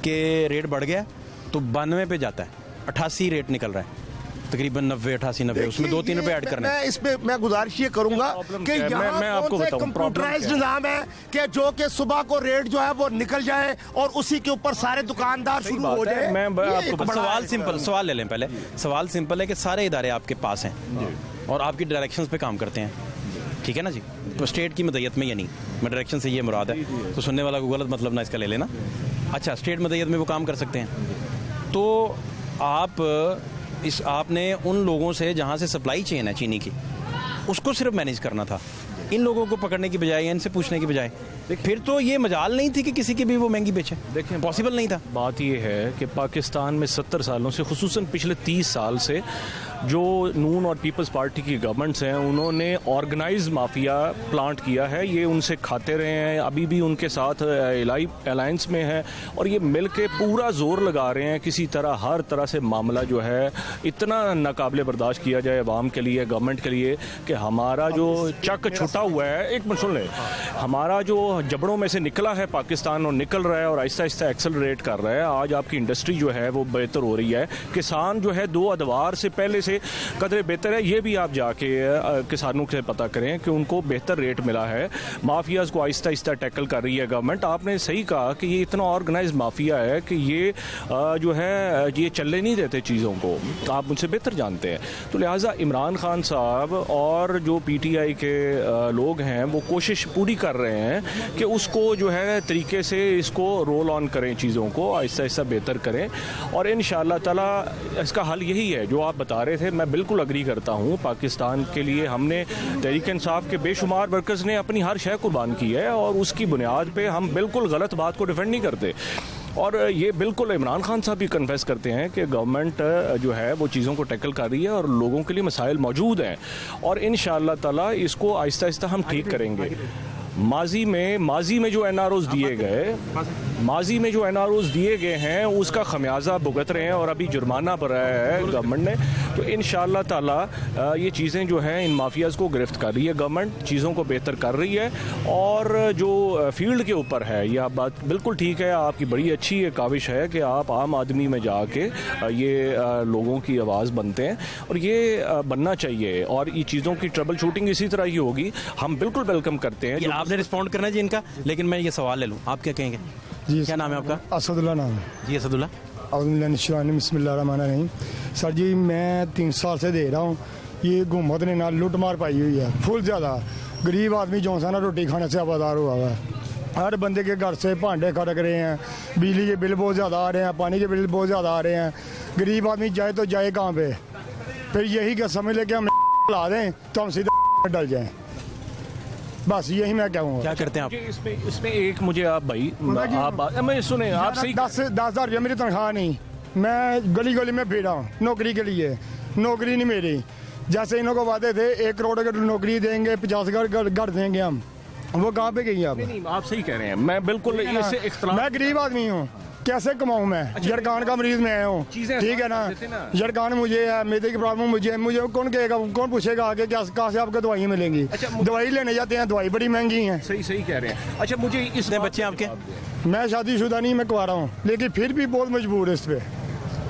कि रेट बढ़ गया तो 92 पे जाता है, 88 रेट निकल रहा है तकरीबन 90-88-90, उसमें 2-3 रुपए ऐड करना है। मैं इसमें मैं गुजारिश ये करूंगा कि मैं आपको बताऊं कंप्यूटराइज्ड निजाम है कि जो कि सुबह को रेट जो है वो निकल जाए और उसी के ऊपर सारे दुकानदार शुरू हो जाए। मैं आपको सवाल सिंपल, सवाल ले लें पहले। सवाल सिंपल है कि सारे इदारे आपके पास हैं और आपकी डायरेक्शंस पे काम करते हैं, ठीक है ना जी? तो स्टेट की मदयत में, यानी मैं डायरेक्शन से ये मुराद है, तो सुनने वाला को गलत मतलब ना इसका ले लेना। अच्छा, स्टेट मदयत में वो काम कर सकते हैं, तो आपने उन लोगों से जहाँ से सप्लाई चेन है चीनी की, उसको सिर्फ मैनेज करना था, इन लोगों को पकड़ने की बजाय, इनसे पूछने की बजाय। फिर तो ये मजाल नहीं थी कि किसी की भी वो महंगी बेचे। देखें, पॉसिबल नहीं था। बात ये है कि पाकिस्तान में 70 सालों से, खुसूसन पिछले 30 साल से, जो नून और पीपल्स पार्टी की गवर्नमेंट्स हैं उन्होंने ऑर्गेनाइज माफिया प्लांट किया है। ये उनसे खाते रहे हैं, अभी भी उनके साथ अलायंस में है और ये मिल के पूरा जोर लगा रहे हैं किसी तरह, हर तरह से मामला जो है इतना नाकाबिले बर्दाश्त किया जाए अवाम के लिए, गवर्नमेंट के लिए, कि हमारा जो चक छुटा हुआ है, एक मिनट सुन ले, हमारा जो जबड़ों में से निकला है पाकिस्तान और निकल रहा है और आहिस्ता आहिस्ता एक्सेलरेट कर रहा है। आज आपकी इंडस्ट्री जो है वो बेहतर हो रही है। किसान जो है 2 अदवार से पहले से कदरे बेहतर है। ये भी आप जाके किसानों से पता करें कि उनको बेहतर रेट मिला है। माफियाज को आहिस्ता आहिस्ता टैकल कर रही है गवर्नमेंट। आपने सही कहा कि ये इतना ऑर्गेनाइज माफिया है कि ये जो है ये चलने नहीं देते चीज़ों को, आप मुझसे बेहतर जानते हैं। तो लिहाजा इमरान खान साहब और जो PTI के लोग हैं वो कोशिश पूरी कर रहे हैं कि उसको जो है तरीके से इसको रोल ऑन करें, चीज़ों को आहिस्ता आहिस्ता बेहतर करें। और इंशाअल्लाह ताला इसका हल यही है जो आप बता रहे थे। मैं बिल्कुल अग्री करता हूँ। पाकिस्तान के लिए हमने तहरीक इंसाफ के बेशुमार वर्कर्स ने अपनी हर शय कुर्बान की है और उसकी बुनियाद पे हम बिल्कुल गलत बात को डिफेंड नहीं करते। और ये बिल्कुल इमरान खान साहब भी कन्फेस करते हैं कि गवर्नमेंट जो है वो चीज़ों को टैकल कर रही है और लोगों के लिए मसाइल मौजूद हैं और इंशाअल्लाह ताला इसको आहिस्ता आहिस्ता हम ठीक करेंगे। माजी में जो NROs दिए गए हैं उसका खमियाजा भुगत रहे हैं और अभी जुर्माना भरा है गवर्नमेंट ने। तो इंशाअल्लाह ताला ये चीज़ें जो हैं इन माफियाज़ को गिरफ्त कर रही है गवर्नमेंट, चीज़ों को बेहतर कर रही है। और जो फील्ड के ऊपर है ये आप बात बिल्कुल ठीक है, आपकी बड़ी अच्छी ये काविश है कि आप आम आदमी में जाके ये लोगों की आवाज़ बनते हैं और ये बनना चाहिए। और ये चीज़ों की ट्रबल शूटिंग इसी तरह ही होगी, हम बिल्कुल वेलकम करते हैं। आपने रिस्पॉन्ड करना जी इनका, लेकिन मैं ये सवाल ले लूँ, आप क्या कहेंगे जी? क्या नाम है आपका? असदुल्ला नाम है जी। असदुल्ला, बिस्मिल्लाहिर्रहमानिर्रहीम। सर जी मैं 3 साल से दे रहा हूँ, ये हुकूमत ने ना लूट मार पाई हुई है फुल ज़्यादा। गरीब आदमी जो सा ना रोटी खाने से आबादार हुआ हुआ है। हर बंदे के घर से भांडे खड़क रहे हैं, बिजली के बिल बहुत ज़्यादा आ रहे हैं, पानी के बिल बहुत ज़्यादा आ रहे हैं। गरीब आदमी जाए तो जाए कहाँ पे? फिर यही क्या समझ ले कि हम ला दें तो हम सीधे डल जाएँ, बस यही मैं कहूँगा। क्या करते हैं आप? इसमें एक मुझे आप भाई आप मैं सुने आप सही 10,000 रुपया मेरी तनख्वाह नहीं, मैं गली गली में फिरा हूँ नौकरी के लिए, नौकरी नहीं मेरी। जैसे इन्हों को वादे थे 1 करोड़ की नौकरी देंगे, 50 घर देंगे हम, वो कहाँ पे गई आप? नहीं, आप सही कह रहे हैं। मैं बिल्कुल इससे इख्तिलाफ, मैं गरीब आदमी हूँ, कैसे कमाऊँ मैं? जरगान का मरीज मैं हूँ, ठीक है ना? जरगान मुझे है, मैदे की प्रॉब्लम मुझे कौन कहेगा, कौन पूछेगा आगे क्या कहाँ से आपको दवाइयाँ मिलेंगी? दवाई लेने जाते हैं, दवाई बड़ी महंगी है। सही कह रहे हैं। अच्छा मुझे इसने बच्चे आपके? मैं शादीशुदा नहीं, मैं कुंवारा हूँ, लेकिन फिर भी बहुत मजबूर है इस पर।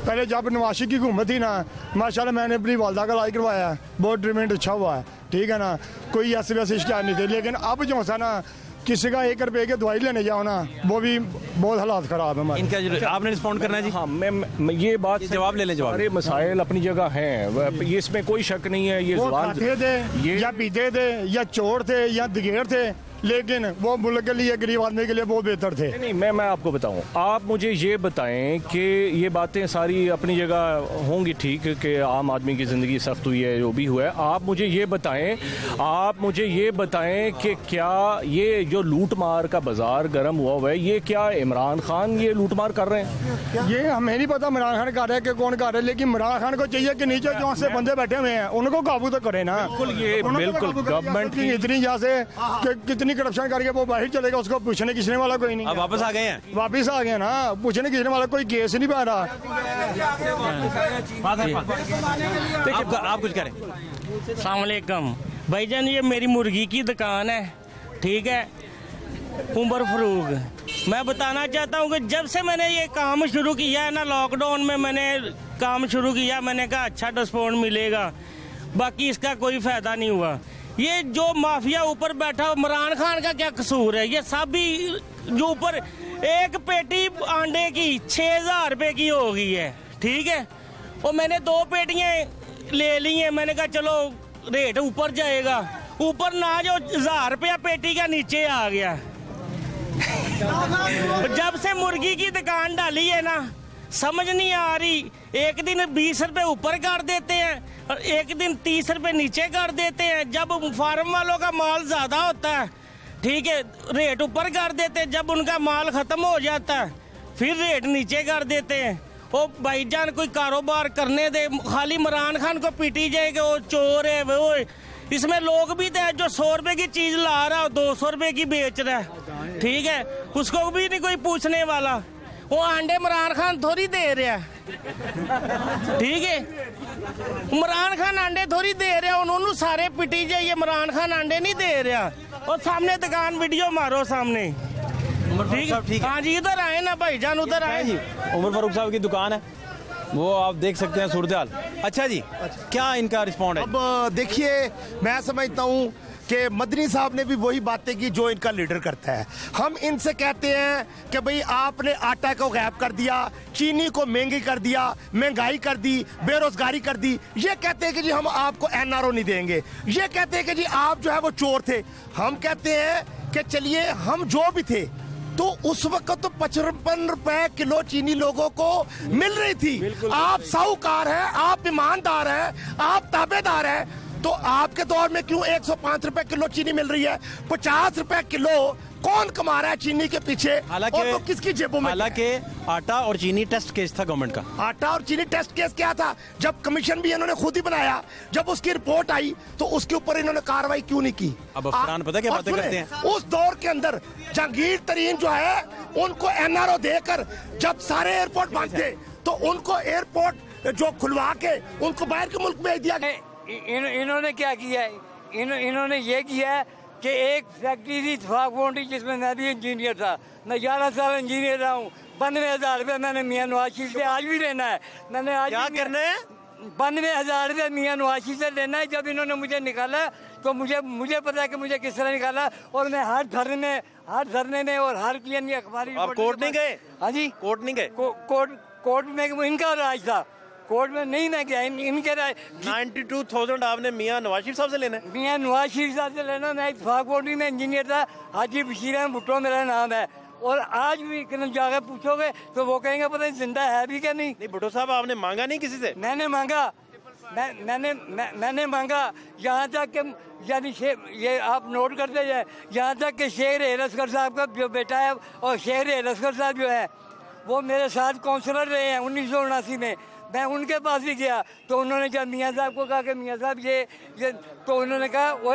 पहले जब नवाशी की हुकूमत थी ना, माशाल्लाह मैंने अपनी वालदा का इलाज करवाया, बहुत ट्रीटमेंट अच्छा हुआ है, ठीक है ना? कोई ऐसे वैसे शिकायत नहीं थी। लेकिन अब जो सा ना किसी का 1 रुपये की दवाई लेने जाओ ना, वो भी बहुत हालात खराब है हमारे। इनका आपने रिस्पॉन्ड करना है जी? हाँ, मैं ये बात जवाब ले लें। जवाब, सारे मसाइल अपनी जगह हैं, ये इसमें कोई शक नहीं है। ये खाते थे या पीते थे या चोर थे या दिगेर थे, लेकिन वो मुल्क के लिए, गरीब आदमी के लिए बहुत बेहतर थे। नहीं, मैं आपको बताऊं, आप मुझे ये बताएं कि ये बातें सारी अपनी जगह होंगी ठीक कि आम आदमी की ज़िंदगी सख्त हुई है, जो भी हुआ है। आप मुझे ये बताएं कि क्या ये जो लूट मार का बाजार गर्म हुआ है, ये क्या इमरान खान ये लूट मार कर रहे हैं? ये हमें नहीं पता इमरान खान कर रहे हैं कि कौन कर रहे हैं, लेकिन इमरान खान को चाहिए कि नीचे जो से बंदे बैठे हुए हैं उनको काबू तो करे ना। बिल्कुल गवर्नमेंट की इतनी जैसे कितनी करप्शन करके वो बाहर चलेगा, उसको पूछने किसने वाला कोई नहीं। अब वापस आ गए हैं? वापस आ गए ना, पूछने किसने वाला कोई केस नहीं पा रहा। आप कुछ करें? अस्सलाम वालेकुम भाईजान, ये मेरी मुर्गी की दुकान है, ठीक है, उमर फरूक। मैं बताना चाहता हूँ कि जब से मैंने ये काम शुरू किया है ना, लॉकडाउन में मैंने काम शुरू किया, मैंने कहा अच्छा डिस्काउंट मिलेगा, बाकी इसका कोई फायदा नहीं हुआ। ये जो माफिया ऊपर बैठा, इमरान खान का क्या कसूर है? ये सब भी जो ऊपर, एक पेटी अंडे की 6,000 रुपए की हो गई है, ठीक है, और मैंने 2 पेटियां ले ली हैं। मैंने कहा चलो रेट ऊपर जाएगा, ऊपर ना जो 1,000 रुपया पेटी का नीचे आ गया। जब से मुर्गी की दुकान डाली है ना, समझ नहीं आ रही, एक दिन 20 रुपए ऊपर कर देते हैं और एक दिन 30 रुपए नीचे कर देते हैं। जब फार्म वालों का माल ज्यादा होता है, ठीक है, रेट ऊपर कर देते हैं, जब उनका माल खत्म हो जाता है फिर रेट नीचे कर देते हैं। ओ भाईजान कोई कारोबार करने दे, खाली इमरान खान को पीटी जाएगा वो चोर है वो। इसमें लोग भी थे जो 100 रुपए की चीज ला रहा है, 200 रुपए की बेच रहा है, ठीक है, उसको भी नहीं कोई पूछने वाला। वो अंडे इमरान खान थोड़ी दे रहा, ठीक है, इमरान खान अंडे थोड़ी दे रहा, उन्होंने सारे पिटी जाइए, इमरान खान अंडे नहीं दे रहा। और सामने दुकान वीडियो मारो सामने। ठीक है, हाँ जी, इधर आए ना भाईजान, उधर आए जी। उमर फारूक साहब की दुकान है, वो आप देख सकते हैं सूरत हाल। अच्छा जी, क्या इनका रिस्पॉन्ड है? अब देखिए, मैं समझता हूँ कि मदनी साहब ने भी वही बातें की जो इनका लीडर करता है। हम इनसे कहते हैं कि भाई आपने आटा को गायब कर दिया, चीनी को महंगी कर दिया, महंगाई कर दी, बेरोजगारी कर दी। ये कहते हैं कि जी हम आपको एनआरओ नहीं देंगे, ये कहते हैं कि जी आप जो है वो चोर थे। हम कहते हैं कि चलिए हम जो भी थे, तो उस वक्त तो 55 रुपए किलो चीनी लोगों को मिल रही थी। आप साहूकार हैं, आप ईमानदार हैं, आप ताबेदार हैं, तो आपके दौर में क्यों 105 रुपए किलो चीनी मिल रही है? 50 रुपए किलो कौन कमा रहा है चीनी के पीछे? हालांकि और वो किसकी जेबों में? हालांकि आटा और चीनी टेस्ट केस था गवर्नमेंट का। आटा और चीनी टेस्ट केस क्या था? जब कमीशन भी इन्होंने खुद ही बनाया, जब उसकी रिपोर्ट आई तो उसके ऊपर इन्होंने कार्रवाई क्यों नहीं की? अब अफसरान पता क्या बातें करते हैं? उस दौर के अंदर जहांगीर तरीन जो है उनको एनआरओ देकर जब सारे एयरपोर्ट बंद थे तो उनको एयरपोर्ट जो खुलवा के उनको बाहर के मुल्क भेज दिया गया। इन्होंने क्या किया है? इन्होंने ये किया है कि एक फैक्ट्री थी इत्तेफाक फाउंड्री, जिसमें मैं भी इंजीनियर था। मैं 11 साल इंजीनियर रहा हूँ। 92,000 रुपये मैंने मियाँ नवाज शरीफ से आज भी लेना है। मैंने आज क्या करना है? 92,000 रुपये मियाँ नवाज शरीफ से लेना है। जब इन्होंने मुझे निकाला तो मुझे पता है कि मुझे किस तरह निकाला, और मैं हर धरने में और हर क्लियर अखबारी। आप कोर्ट नहीं गए? हाँ जी, कोर्ट नहीं गए? कोर्ट में इनका राज था, कोर्ट में नहीं मैं गया। इनके 92,000 आपने मियाँ नवाज शरीफ साहब से लेना है? मियाँ नवाज शरीफ साहब से लेना। मैं इत्तेफाक फाउंड्री में इंजीनियर था। हाजी बशीर अहमद भुट्टो मेरा नाम है, और आज भी जाकर पूछोगे तो वो कहेंगे पता नहीं जिंदा है भी क्या नहीं। भुट्टो साहब आपने मांगा नहीं किसी से? मैंने मांगा, मैंने मांगा, यहाँ तक कि यानी ये आप नोट करते जाए, यहाँ तक कि शेर एलस्कर साहब का जो बेटा है, और शेर एलस्कर साहब जो है वो मेरे साथ काउंसलर रहे हैं 1979 में। मैं उनके पास भी गया तो उन्होंने जब मियाँ साहब को कहा कि मियाँ साहब ये तो उन्होंने कहा वो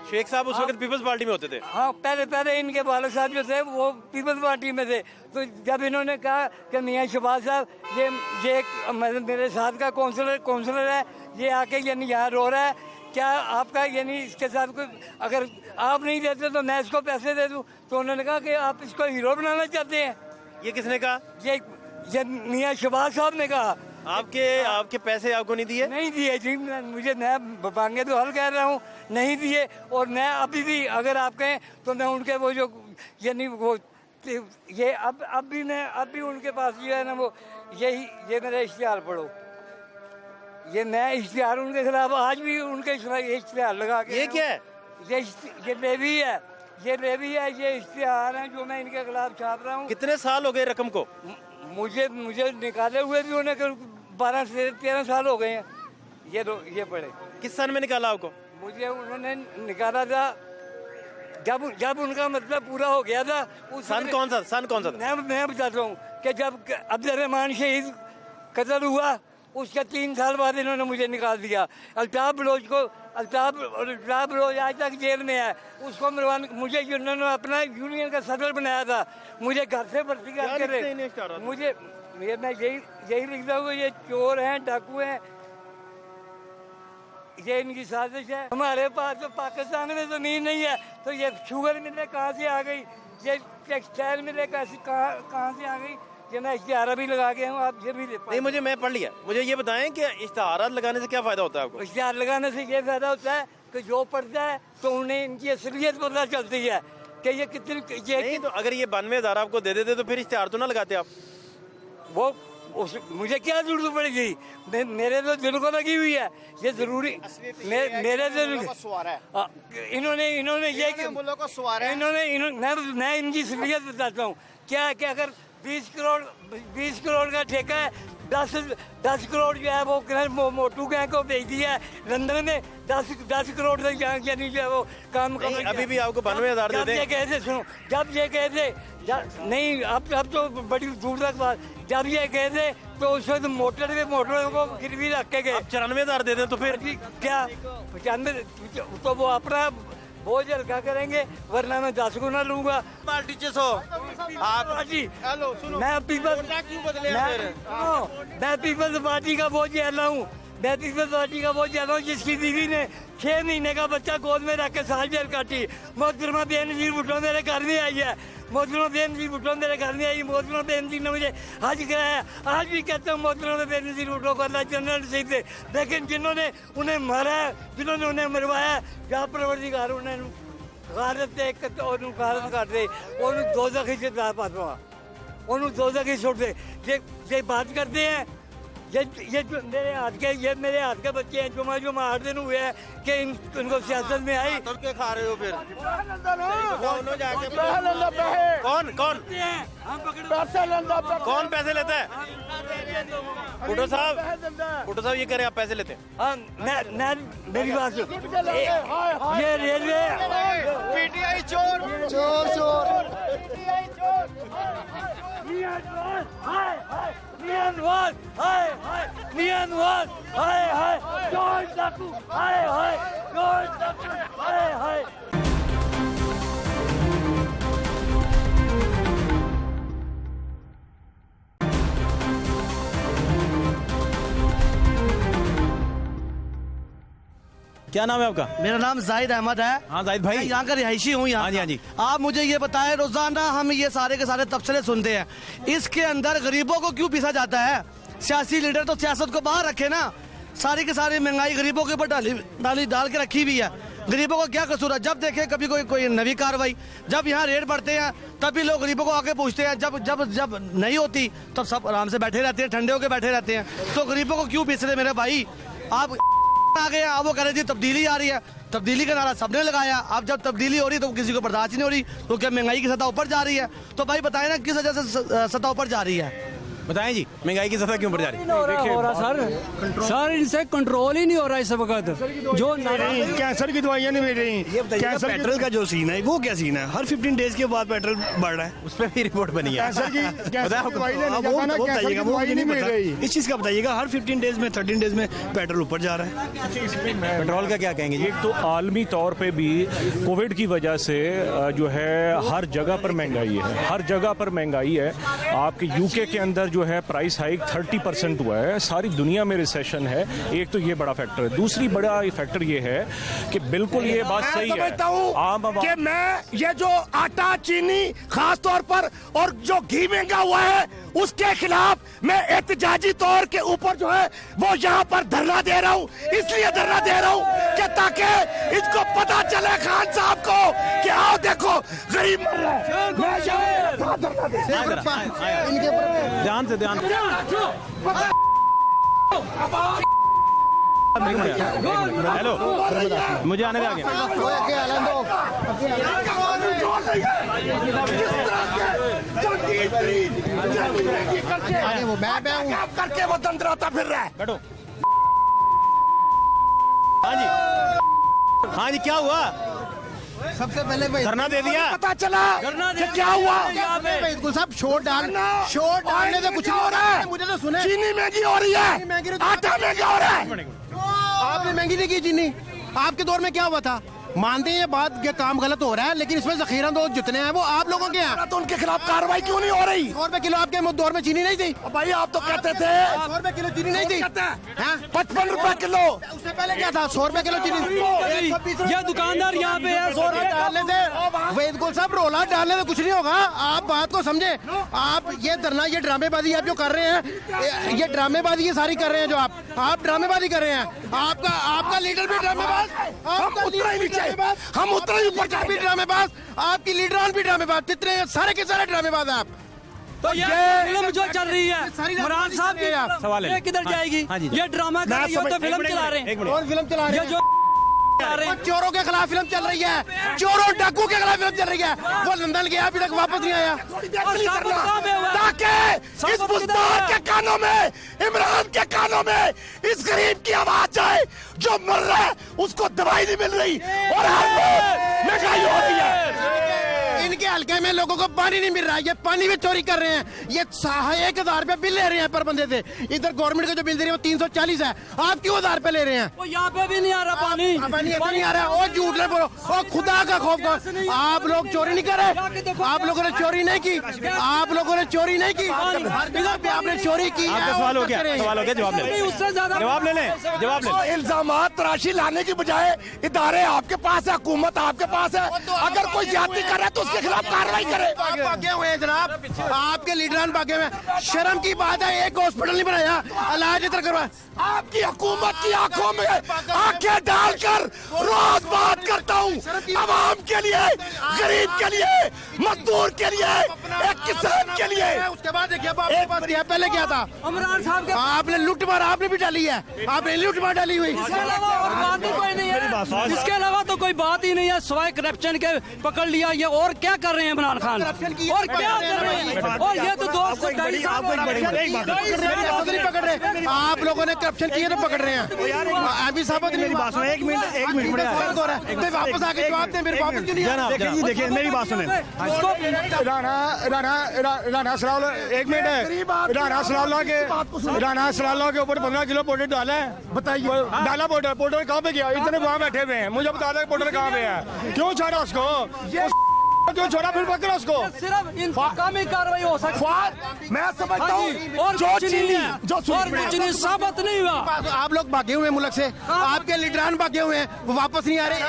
शेख साहब उस वक्त पीपल्स पार्टी में होते थे। हाँ, पहले इनके वाले साहब जो थे वो पीपल्स पार्टी में थे। तो जब इन्होंने कहा कि मियाँ शहबाज साहब ये मेरे साथ का काउंसलर है, ये आके यानी यहाँ रो रहा है, क्या आपका यानी इसके साथ कोई, अगर आप नहीं देते तो मैं इसको पैसे दे दूँ। तो उन्होंने कहा कि आप इसको हीरो बनाना चाहते हैं। ये किसने कहा? ये मियाँ शहबाज साहब ने कहा। आपके पैसे आपको नहीं दिए? नहीं दिए जी, मैं बांगे तो हल कह रहा हूँ, नहीं दिए। और मैं अभी भी अगर आप कहें तो मैं उनके वो जो यानी वो ये अब भी उनके पास जो है ना वो ये मेरा इश्तिहार पढ़ो, ये मैं इश्तिहार उनके खिलाफ आज भी उनके इश्तिहार लगा के। ये क्या है? ये लेवी है, ये इश्तिहार है जो मैं इनके खिलाफ छाप रहा हूँ। कितने साल हो गए रकम को? मुझे निकाले हुए भी उन्हें 12 से 13 साल हो गए हैं। ये पड़े। किस सन में निकाला आपको? मुझे उन्होंने निकाला था जब उनका मतलब पूरा हो गया था। सन कौन सा था? मैं बताता हूँ कि जब अब्दुर्रहमान शहीद कत्ल हुआ उसके 3 साल बाद इन्होंने मुझे निकाल दिया। अल्ताफ बलोच आज तक जेल में है। उसको मुझे उन्होंने अपना यूनियन का सदर बनाया था। मुझे घर से भर्ती करके मैं यही लिखता हूँ, ये चोर हैं, डाकू हैं, ये इनकी साजिश है। हमारे पास तो पाकिस्तान में ज़मीन नहीं है, तो ये शुगर मिलें कहाँ से आ गई, ये टेक्सटाइल मिलें कहाँ से आ गई। ये मैं इश्तिहार भी लगा के हूँ, आप ये भी नहीं, मैं पढ़ लिया। मुझे ये बताएं कि इश्तिहार लगाने से क्या फ़ायदा होता है आपको? इश्तिहार लगाने से ये फ़ायदा होता है कि जो पढ़ता है तो उन्हें इनकी असलियत पता चलती है कि ये कितनी नहीं। तो अगर ये 92,000 आपको दे देते तो फिर इश्तिहार तो ना लगाते आप? मुझे क्या जरूरत पड़ेगी? मेरे तो दिल को लगी हुई है ये जरूरी। मेरे दिल इन्होंने ये मैं इनकी असलियत बताता हूँ। क्या है कि अगर 20 करोड़ का ठेका है, 10 करोड़ जो है वो मोटू गैंग को भेज दिया है लंदन में। 10 करोड़ से यानी जो है वो काम कर। अभी भी आपको 92,000 दे दें? ये कहते सुनो, जब ये कहते नहीं, अब तो बड़ी दूर तक बात, जब ये कहते तो उसमें तो मोटर को गिरवी रख के गए। 94,000 दे दें तो फिर क्या 95? तो वो अपना बोझ हल्का करेंगे, वरना मैं 10 गुना लूंगा। पार्टी से सो आप जी, मैं पीपल्स पार्टी का बोझ हल्ला हूँ। मैं तीसरे पार्टी का वोट चाहता हूँ जिसकी बीवी ने 6 महीने का बच्चा गोद में रख के साल जेल काटी। मोहतरमा बेनज़ीर भुट्टो मेरे घर में आई है, मोहतरमा बेनज़ीर भुट्टो मेरे घर में आई, मोहतरमा बेनज़ीर ने मुझे हज कराया। आज भी कहता हूँ मोहतरमा बेनज़ीर भुट्टो को अल्लाह जन्नत नसीब दे। लेकिन जिन्होंने उन्हें मारा है, जिन्होंने उन्हें मरवाया, या परवरदिगार उन्हें गारत कर दे, उन्हें दोज़ख से पासवा, उन्हें दोज़ख ही छोड़ दे। ये बात करते हैं, ये मेरे हाथ के बच्चे हैं, जो 8 दिन हुए हैं कि इनको सियासत में आई। के खा रहे हो फिर कौन पैसे लेता है? भुट्टो साहब ये कह रहे हैं आप पैसे लेते हैं? मैं मेरी बात ये रेलवे पीटीआई चोर चोर चोर क्या नाम है आपका? मेरा नाम जाहिद अहमद है। हाँ जाहिद भाई, यहाँ का रिहायशी हूँ यहाँ। हाँ जी। आप मुझे ये बताएं, रोजाना हम ये सारे के सारे तबसरे सुनते हैं, इसके अंदर गरीबों को क्यों पीसा जाता है? सियासी लीडर तो सियासत को बाहर रखे ना। सारी की सारी महंगाई गरीबों के ऊपर डाल के रखी हुई है। गरीबों को क्या कसूर है? जब देखे कभी कोई नई कार्रवाई, जब यहाँ रेड बढ़ते हैं तभी लोग गरीबों को आके पूछते हैं। जब नहीं होती तब सब आराम से बैठे रहते हैं, ठंडे होके बैठे रहते हैं। तो गरीबों को क्यों पीस रहे मेरे भाई? आप आ गए, अब वो कह रहे थे तब्दीली आ रही है, तब्दीली का नारा सबने लगाया। अब जब तब्दीली हो रही तो किसी को बर्दाश्त नहीं हो रही, तो क्या महंगाई की सतह ऊपर जा रही है? तो भाई बताएं ना किस वजह से सतह ऊपर जा रही है? बताएं जी, महंगाई की सतह क्यों बढ़ जा रही है? हो रहा सर इनसे कंट्रोल ही नहीं हो रहा इस वक्त। जो कैंसर की दवाइयां नहीं मिल रही। कैंसर पेट्रोल का जो सीन है वो क्या सीन है? हर 15 डेज के बाद पेट्रोल बढ़ रहा है, उस पर भी रिपोर्ट बनी है। कैंसर की दवाई नहीं मिल रही। इस चीज का बताइएगा, हर 15 डेज में 13 डेज में पेट्रोल ऊपर जा रहा है। पेट्रोल का क्या कहेंगे जी? एक तो आलमी तौर पे भी कोविड की वजह से जो है हर जगह पर महंगाई है, हर जगह पर महंगाई है। आपके यूके के अंदर जो है प्राइस हाइक 30% हुआ है। सारी दुनिया में रिसेशन है। एक तो ये बड़ा फैक्टर है। दूसरी बड़ा फैक्टर ये है कि बिल्कुल ये बात सही है, कि मैं ये जो आटा, चीनी खास तौर पर और जो घी महंगा हुआ है उसके खिलाफ मैं एहतजाजी तौर के ऊपर जो है वो यहाँ पर धरना दे रहा हूँ। इसलिए धरना दे रहा हूँ कि ताकि इसको पता चले खान साहब को कि आओ देखो गरीब मर रहा है। ध्यान से हेलो, मुझे आने दे आगे। करके वो दंदराता फिर रहा है। बैठो। हाँ जी क्या हुआ? सबसे पहले धरना दे दिया, पता चला कि क्या हुआ? बिल्कुल साहब, शोर डालने से कुछ नहीं हो रहा है। मुझे तो सुने चीनी महंगी हो रही है, आटा महंगा हो रहा है। आपने महंगी नहीं की चीनी। आपके दौर में क्या हुआ था? मानते हैं ये बात, ये काम गलत हो रहा है, लेकिन इसमें जखीरा दो जितने हैं वो आप लोगों के हैं। तो उनके खिलाफ कार्रवाई क्यों नहीं हो रही? 100 रुपए किलो आपके दौर में चीनी नहीं थी भाई। आप तो कहते थे 100 रुपए किलो चीनी नहीं थी, 55 रुपए किलो। उससे पहले क्या था? 100 रुपए किलो चीनी। ये दुकानदार यहाँ पे है, 100 रुपए डालने से वेदकुल साहब रोला डालने से कुछ नहीं होगा। आप बात को समझे। आप ये धरना, ये ड्रामेबाजी आप जो कर रहे हैं, ये ड्रामेबाजी ये सारी कर रहे हैं जो आप ड्रामेबाजी कर रहे हैं। आपका लीडर भी ड्रामेबाज, हम उतना ही ऊपर भी ड्रामेबाज, आपकी लीडरान भी ड्रामेबाज, इतने सारे के सारे ड्रामेबाज आप। तो ये फिल्म जो चल रही है इमरान साहब की, सवाल है किधर जाएगी? ये ड्रामा कर रही है, तो फिल्म चला रहे हैं। कौन फिल्म चला रहे हैं? जो चोरों के खिलाफ फिल्म चल रही है, चोरों डाकू के खिलाफ फिल्म चल रही है। वो लंदन गया, अभी तक वापस नहीं आया। ताकि इस मुस्ताद के कानों में, इमरान के कानों में इस गरीब की आवाज जाए जो मर रहा है, उसको दवाई नहीं मिल रही और हर रोज महंगाई हो रही है। इनके हल्के में लोगों को पानी नहीं मिल रहा है, ये पानी भी चोरी कर रहे हैं। ये 1000 रुपए बिल ले रहे हैं पर बंदे से। इधर गवर्नमेंट का जो बिल दे रही है वो 340 है, आप क्यों 1000 रुपए ले रहे हैं? यहाँ पे भी नहीं आ रहा पानी नहीं आ रहा है। और झूठ बोलो, और खुदा का खौफ करो, आप लोग चोरी नहीं करे, आप लोगों ने चोरी नहीं की, आप लोगों ने चोरी नहीं की, आपने चोरी की। सवाल हो गया, जवाब ले, उससे ज्यादा जवाब ले लें, जवाब ले। इल्जामात तराशी लाने की बजाय इदारे आपके पास है, हुकूमत आपके पास है, अगर कोई ज्यादती कर रहा है तो उसके खिलाफ कार्रवाई करे। आप भागे हुए हैं जनाब, आपके लीडरान भागे हुए हैं। शर्म की बात है, एक हॉस्पिटल नहीं बनाया, इलाज इधर करवा। आपकी हुकूमत की आंखों में आंखें डालकर रोज बात करता हूँ, आवाम के लिए, गरीब के लिए, मजदूर के लिए, एक किसान के लिए। उसके बाद देखिए पहले क्या था, इमरान साहब के आपने लूट मार आपने भी डाली है, आपने लूट मार डाली हुई। इसके अलावा और बात ही कोई नहीं है, इसके अलावा तो कोई बात ही नहीं है, सिवाय करप्शन के पकड़ लिया। ये और क्या कर रहे हैं इमरान खान, और क्या कर रहे हैं? और ये तो दोस्त पकड़ रहे, आप लोगों ने करप्शन किया तो पकड़ रहे हैं। अभी साहब मेरी बात सुनो, एक मिनट वापस आके जवाब दें, मेरे वापस क्यों नहीं? देखिए मेरी बात सुने, राणा सलाउल्लाह, एक मिनट है, राणा सलाउल्लाह के ऊपर 15 किलो पाउडर डाला है, बताइए डाला पाउडर कहाँ पे गया? इतने वहाँ बैठे हुए हैं, मुझे बता दें पाउडर कहाँ पे है, क्यों छोड़ा उसको, क्यों छोड़ा, फिर पकड़ा उसको। सिर्फ इंतकामी कार्रवाई हो सकती है, मैं समझता हूँ और जो कुछ नहीं है, जो और कुछ नहीं, साबित नहीं हुआ। आप लोग भागे हुए हैं मुल्क से, आपके लीडरान भागे हुए हैं, वो वापस नहीं आ रहे।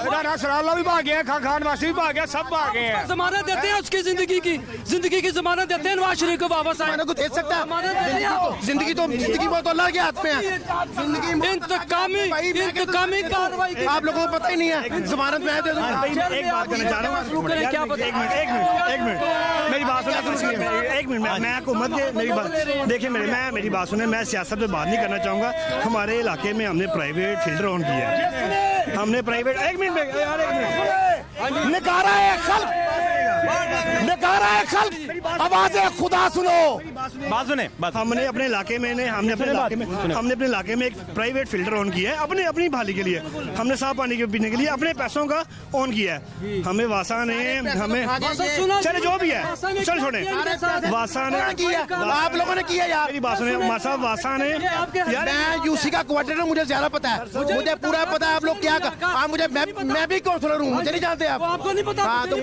राणा सलाउल्लाह भी भाग गए, खान वासी भी भाग गए, सब भाग गए हैं। जमानत देते हैं उसकी जिंदगी की जमानत देते हैं नवाज शरीफ को वापस आने को दे सकता है। जिंदगी तो अल्लाह के हाथ में है। इंतकामी कार्रवाई आप लोगों को पता ही नहीं है, जमानत में दे दूंगा। एक बात करना चाह रहा हूँ, क्या पता? एक मिनट मेरी बात सुने, एक मिनट मैं हुकूमत के मेरी बात देखिए, मेरी बात सुने, मैं सियासत पे बात नहीं करना चाहूँगा। हमारे इलाके में हमने प्राइवेट फिल्टर ऑन किया है, हमने प्राइवेट, एक मिनट यार, एक मिनट, निकारा है खल्क, निकारा है खल्क, आवाज़ खुदा सुनो, बात सुने, हमने अपने इलाके में हमने अपने इलाके में एक प्राइवेट फिल्टर ऑन किया है, अपनी भाली के लिए, हमने साफ पानी के पीने के लिए अपने पैसों का ऑन किया है। हमें वासा ने चले जो भी है, चल छोड़े, वासा ने आप लोगों ने किया यार। मेरी बात सुने, वासा ने, मैं यूसी का क्वार्टर हूँ, मुझे ज्यादा पता है, मुझे पूरा पता है आप लोग क्या आप मुझे, मैं भी काउंसलर हूँ, मुझे नहीं जानते आप, आपको नहीं पता? हाँ, तो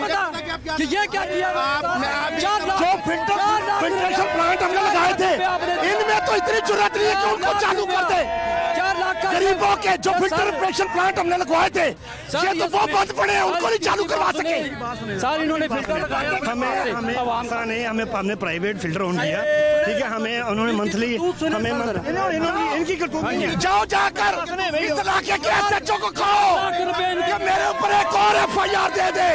कि ये क्या किया? जो फिल्ट्रेशन प्लांट हमने लगाए थे, इनमें तो इतनी जरूरत नहीं है कि उनको चालू कर दे। 4 लाख का गरीबों के जो फिल्ट्रेशन प्लांट हमने लगवाए थे, ये तो वो बंद पड़े हैं, उनको नहीं चालू करवा सके। सर इन्होंने फिल्टर लगाया, हमने प्राइवेट फिल्टर ऑन किया, ठीक है, हमें उन्होंने मंथली हमें इनकी जाओ जाकर इस इलाके के एसएचओ को कहो कि मेरे ऊपर एक और एफआईआर दे दे,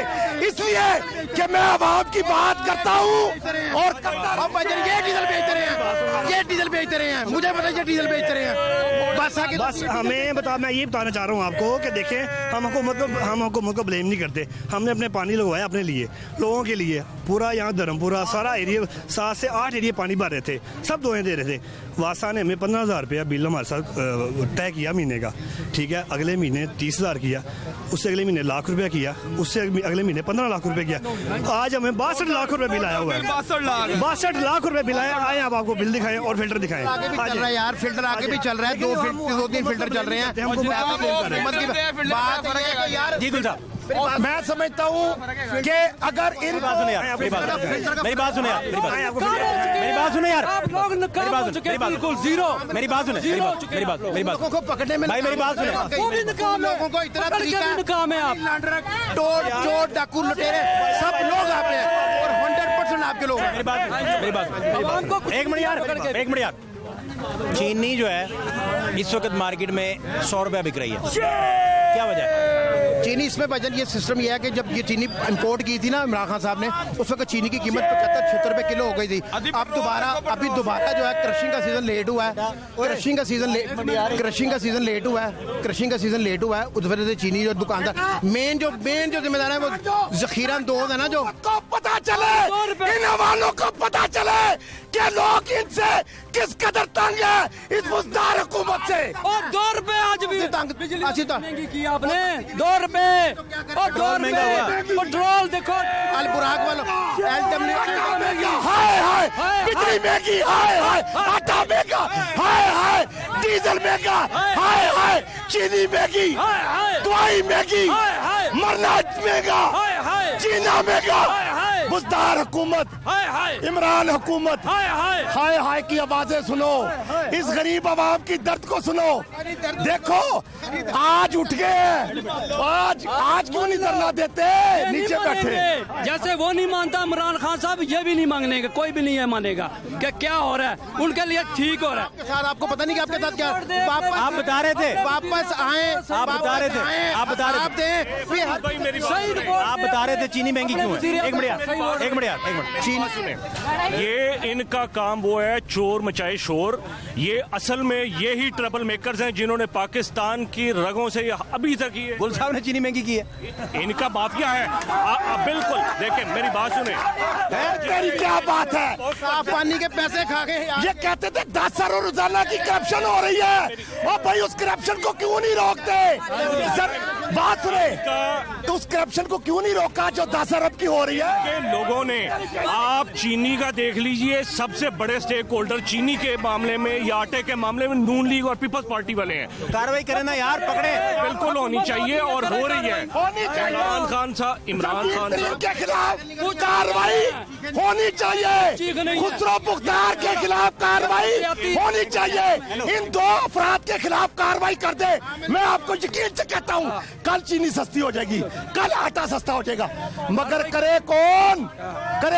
इसलिए कि मैं आवाम की बात करता हूँ और ये डीजल बेच रहे हैं, ये डीजल बेच रहे हैं, मुझे पता है ये डीजल बेच रहे हैं। बस मैं ये बताना चाह रहा हूँ आपको कि देखें, हम हुकूमत को ब्लेम नहीं करते, हमने अपने पानी लगवाया अपने लिए, लोगों के लिए, पूरा यहाँ धर्मपुरा सारा एरिया 7 से 8 एरिया पानी भर रहे थे, सब दुआएं दे रहे थे। वासा ने हमें 15,000 रुपया बिल हमारे साथ तय किया महीने का, ठीक है, अगले महीने 30,000 किया, उससे अगले महीने लाख रुपया किया, उससे अगले महीने 15 लाख रुपए किया, आज हमें 62 लाख रुपए बिल आया हुआ है, 62 लाख रुपए बिल आया। आए आप आपको बिल दिखाएं और फिल्टर दिखाएं। आगे भी चल रहा है यार, फिल्टर आगे भी चल रहा है, 2-3 फिल्टर चल रहे हैं। जी गुल साहब, मैं समझता हूँ कि अगर इन मेरी बात सुने यार, मेरी बात सुने यार, आप लोग नकाम हो चुके हैं, बिल्कुल जीरो। मेरी बात सुने, मेरी बात को पकड़ने में भाई, मेरी बात सुने, वो भी नकाम है, लोगों को इतना नकाम है। आप चोर डाकू लुटेरे सब लोग आप हैं और 100% आपके लोग। मेरी बात, एक मिनट यार, चीनी जो है इस वक्त मार्केट में 100 रुपया बिक रही है, क्या वजह है? चीनी इसमें वजह ये सिस्टम ये है कि जब ये चीनी इंपोर्ट की थी ना इमरान खान साहब ने, उस वक्त चीनी की कीमत 75-76 रुपए किलो हो गई थी। अभी दोबारा जो है क्रशिंग का सीजन लेट हुआ है, क्रशिंग का सीजन लेट हुआ है, उस वजह से चीनी जो दुकानदार मेन जो जिम्मेदार है वो जखीरा अंदोज है ना, जो पता चले, इन वालों को पता चले कि लोग इनसे किस कदर तंग है इस बुज़दार हुकूमत से। और 2 रुपए आज भी बिजली महंगी की आपने, 2 रुपए और 2 रुपए पेट्रोल देखो अलबुराक वालों हाय हाय बिजली महंगी, हाय हाय आटा महंगा, हाय हाय डीजल महंगा, हाय हाय चीनी महंगी, दवाई महंगी, मरना महंगा, जीना महंगा। बुज़दार हुकूमत, इमरान हुकूमत, हाय हाय की आवाजें सुनो, इस गरीब आवाम की दर्द को सुनो। देखो आज उठ गए, आज क्यों नहीं धरना देते, नीचे बैठे। जैसे वो नहीं मानता इमरान खान साहब, ये भी नहीं मांगने का, कोई भी नहीं है मानेगा कि क्या हो रहा है उनके लिए ठीक हो रहा है। आपको पता नहीं कि आपके साथ क्या आप बता रहे थे, वापस आए, आप बता रहे थे, आप बता रहे थे, आप बता रहे थे चीनी महंगी क्यों है। एक मिनट सुने, ये इनका काम वो है चोर मचाए शोर। ये असल में यही ट्रबल मेकर्स हैं जिन्होंने पाकिस्तान की रगों से अभी तक ये गुल साहब ने चीनी महंगी की है, इनका माफिया है। बिल्कुल देखिए मेरी बात सुने, तेरी क्या बात है, आप पानी के पैसे खा गए। ये कहते थे 10 अरब रोजाना की करप्शन हो रही है, और भाई उस करप्शन को क्यों नहीं रोकते। सर बात सुने, तो उस करप्शन को क्यों नहीं रोका जो 10 अरब की हो रही है। लोगों ने, आप चीनी का देख लीजिए, सबसे बड़े स्टेक होल्डर चीनी के मामले में या आटे के मामले में नून लीग और पीपल्स पार्टी वाले हैं। कार्रवाई करें ना यार, पकड़े। बिल्कुल होनी चाहिए और हो रही है। इमरान खान साहब के खिलाफ कार्रवाई होनी चाहिए, खुसरो मुख्तार के खिलाफ कार्रवाई होनी चाहिए, इन 2 अफराद के खिलाफ कार्रवाई कर दे। मैं आपको यकीन से कहता हूँ कल चीनी सस्ती हो जाएगी, कल आटा सस्ता हो जाएगा। मगर करे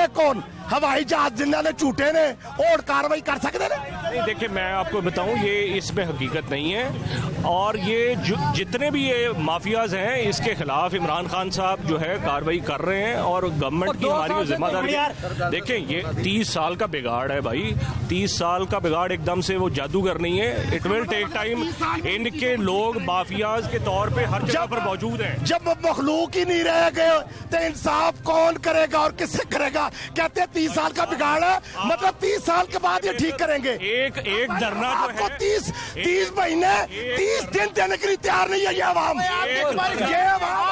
कौन हवाई जहाज जिन्होंने झूठे ने और कार्रवाई कर सकते हैं। नहीं देखिए मैं आपको बताऊं, ये इसमें हकीकत नहीं है, और ये जितने भी ये माफियाज हैं इसके खिलाफ इमरान खान साहब जो है कार्रवाई कर रहे हैं, और गवर्नमेंट की हमारी जिम्मेदारी है। देखें ये 30 साल का बिगाड़ है भाई, 30 साल का बिगाड़ एकदम से वो जादूगर नहीं है। It will take time. इनके लोग माफियाज के तौर पे हर जगह पर मौजूद हैं। जब मखलूक ही नहीं रह गए तो इंसाफ कौन करेगा और किससे करेगा। कहते 30 साल का बिगाड़ है, मतलब 30 साल के बाद ये ठीक करेंगे। एक धरना जो है 30 महीने 30 दिन देने के लिए तैयार नहीं है ये आवाम।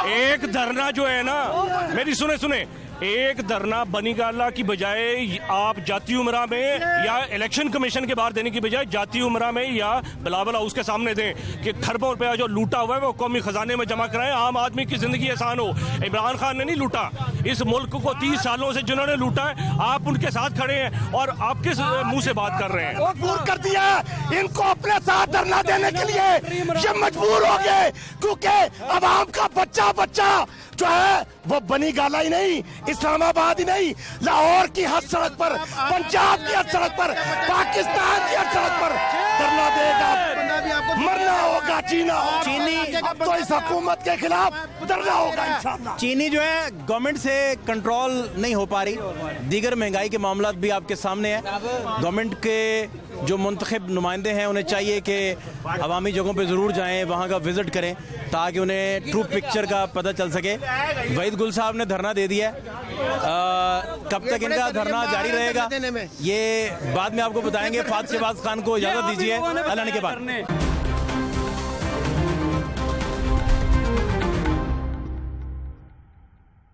एक धरना जो है ना, मेरी सुने, एक धरना बनीगाला की बजाय आप जाती उमरा में या इलेक्शन कमीशन के बाहर देने की बजाय जाती उमरा में या बिलावल हाउस के सामने दें कि खरबों रुपया जो लूटा हुआ है वो कौमी खजाने में जमा कराएं, आम आदमी की जिंदगी आसान हो। इमरान खान ने नहीं लूटा इस मुल्क को, 30 सालों से जिन्होंने लूटा है आप उनके साथ खड़े हैं और आप किस मुंह से बात कर रहे हैं। और दूर कर दिया इनको अपने साथ धरना देने के लिए, ये मजबूर हो गए क्योंकि अवाम का बच्चा जो है वो बनीगाला ही नहीं, इस्लामाबाद ही नहीं, लाहौर की हर सड़क पर, पंजाब की हर सड़क पर, पाकिस्तान की हर सड़क पर धरना देगा। मरना होगा, जीना चीनी। अब तो इस हुकूमत के खिलाफ धरना होगा इंशाअल्लाह। चीनी जो है गवर्नमेंट से कंट्रोल नहीं हो पा रही, दीगर महंगाई के मामला भी आपके सामने है। गवर्नमेंट के जो मुंतखब नुमाइंदे हैं उन्हें चाहिए कि अवामी जगहों पे ज़रूर जाएं, वहाँ का विज़िट करें ताकि उन्हें ट्रू पिक्चर का पता चल सके। वहीद गुल साहब ने धरना दे दिया, कब तक इनका धरना जारी रहेगा ये बाद में आपको बताएंगे। फात शहबाज खान को इजाज़त दीजिए, अल्लाह के बाद।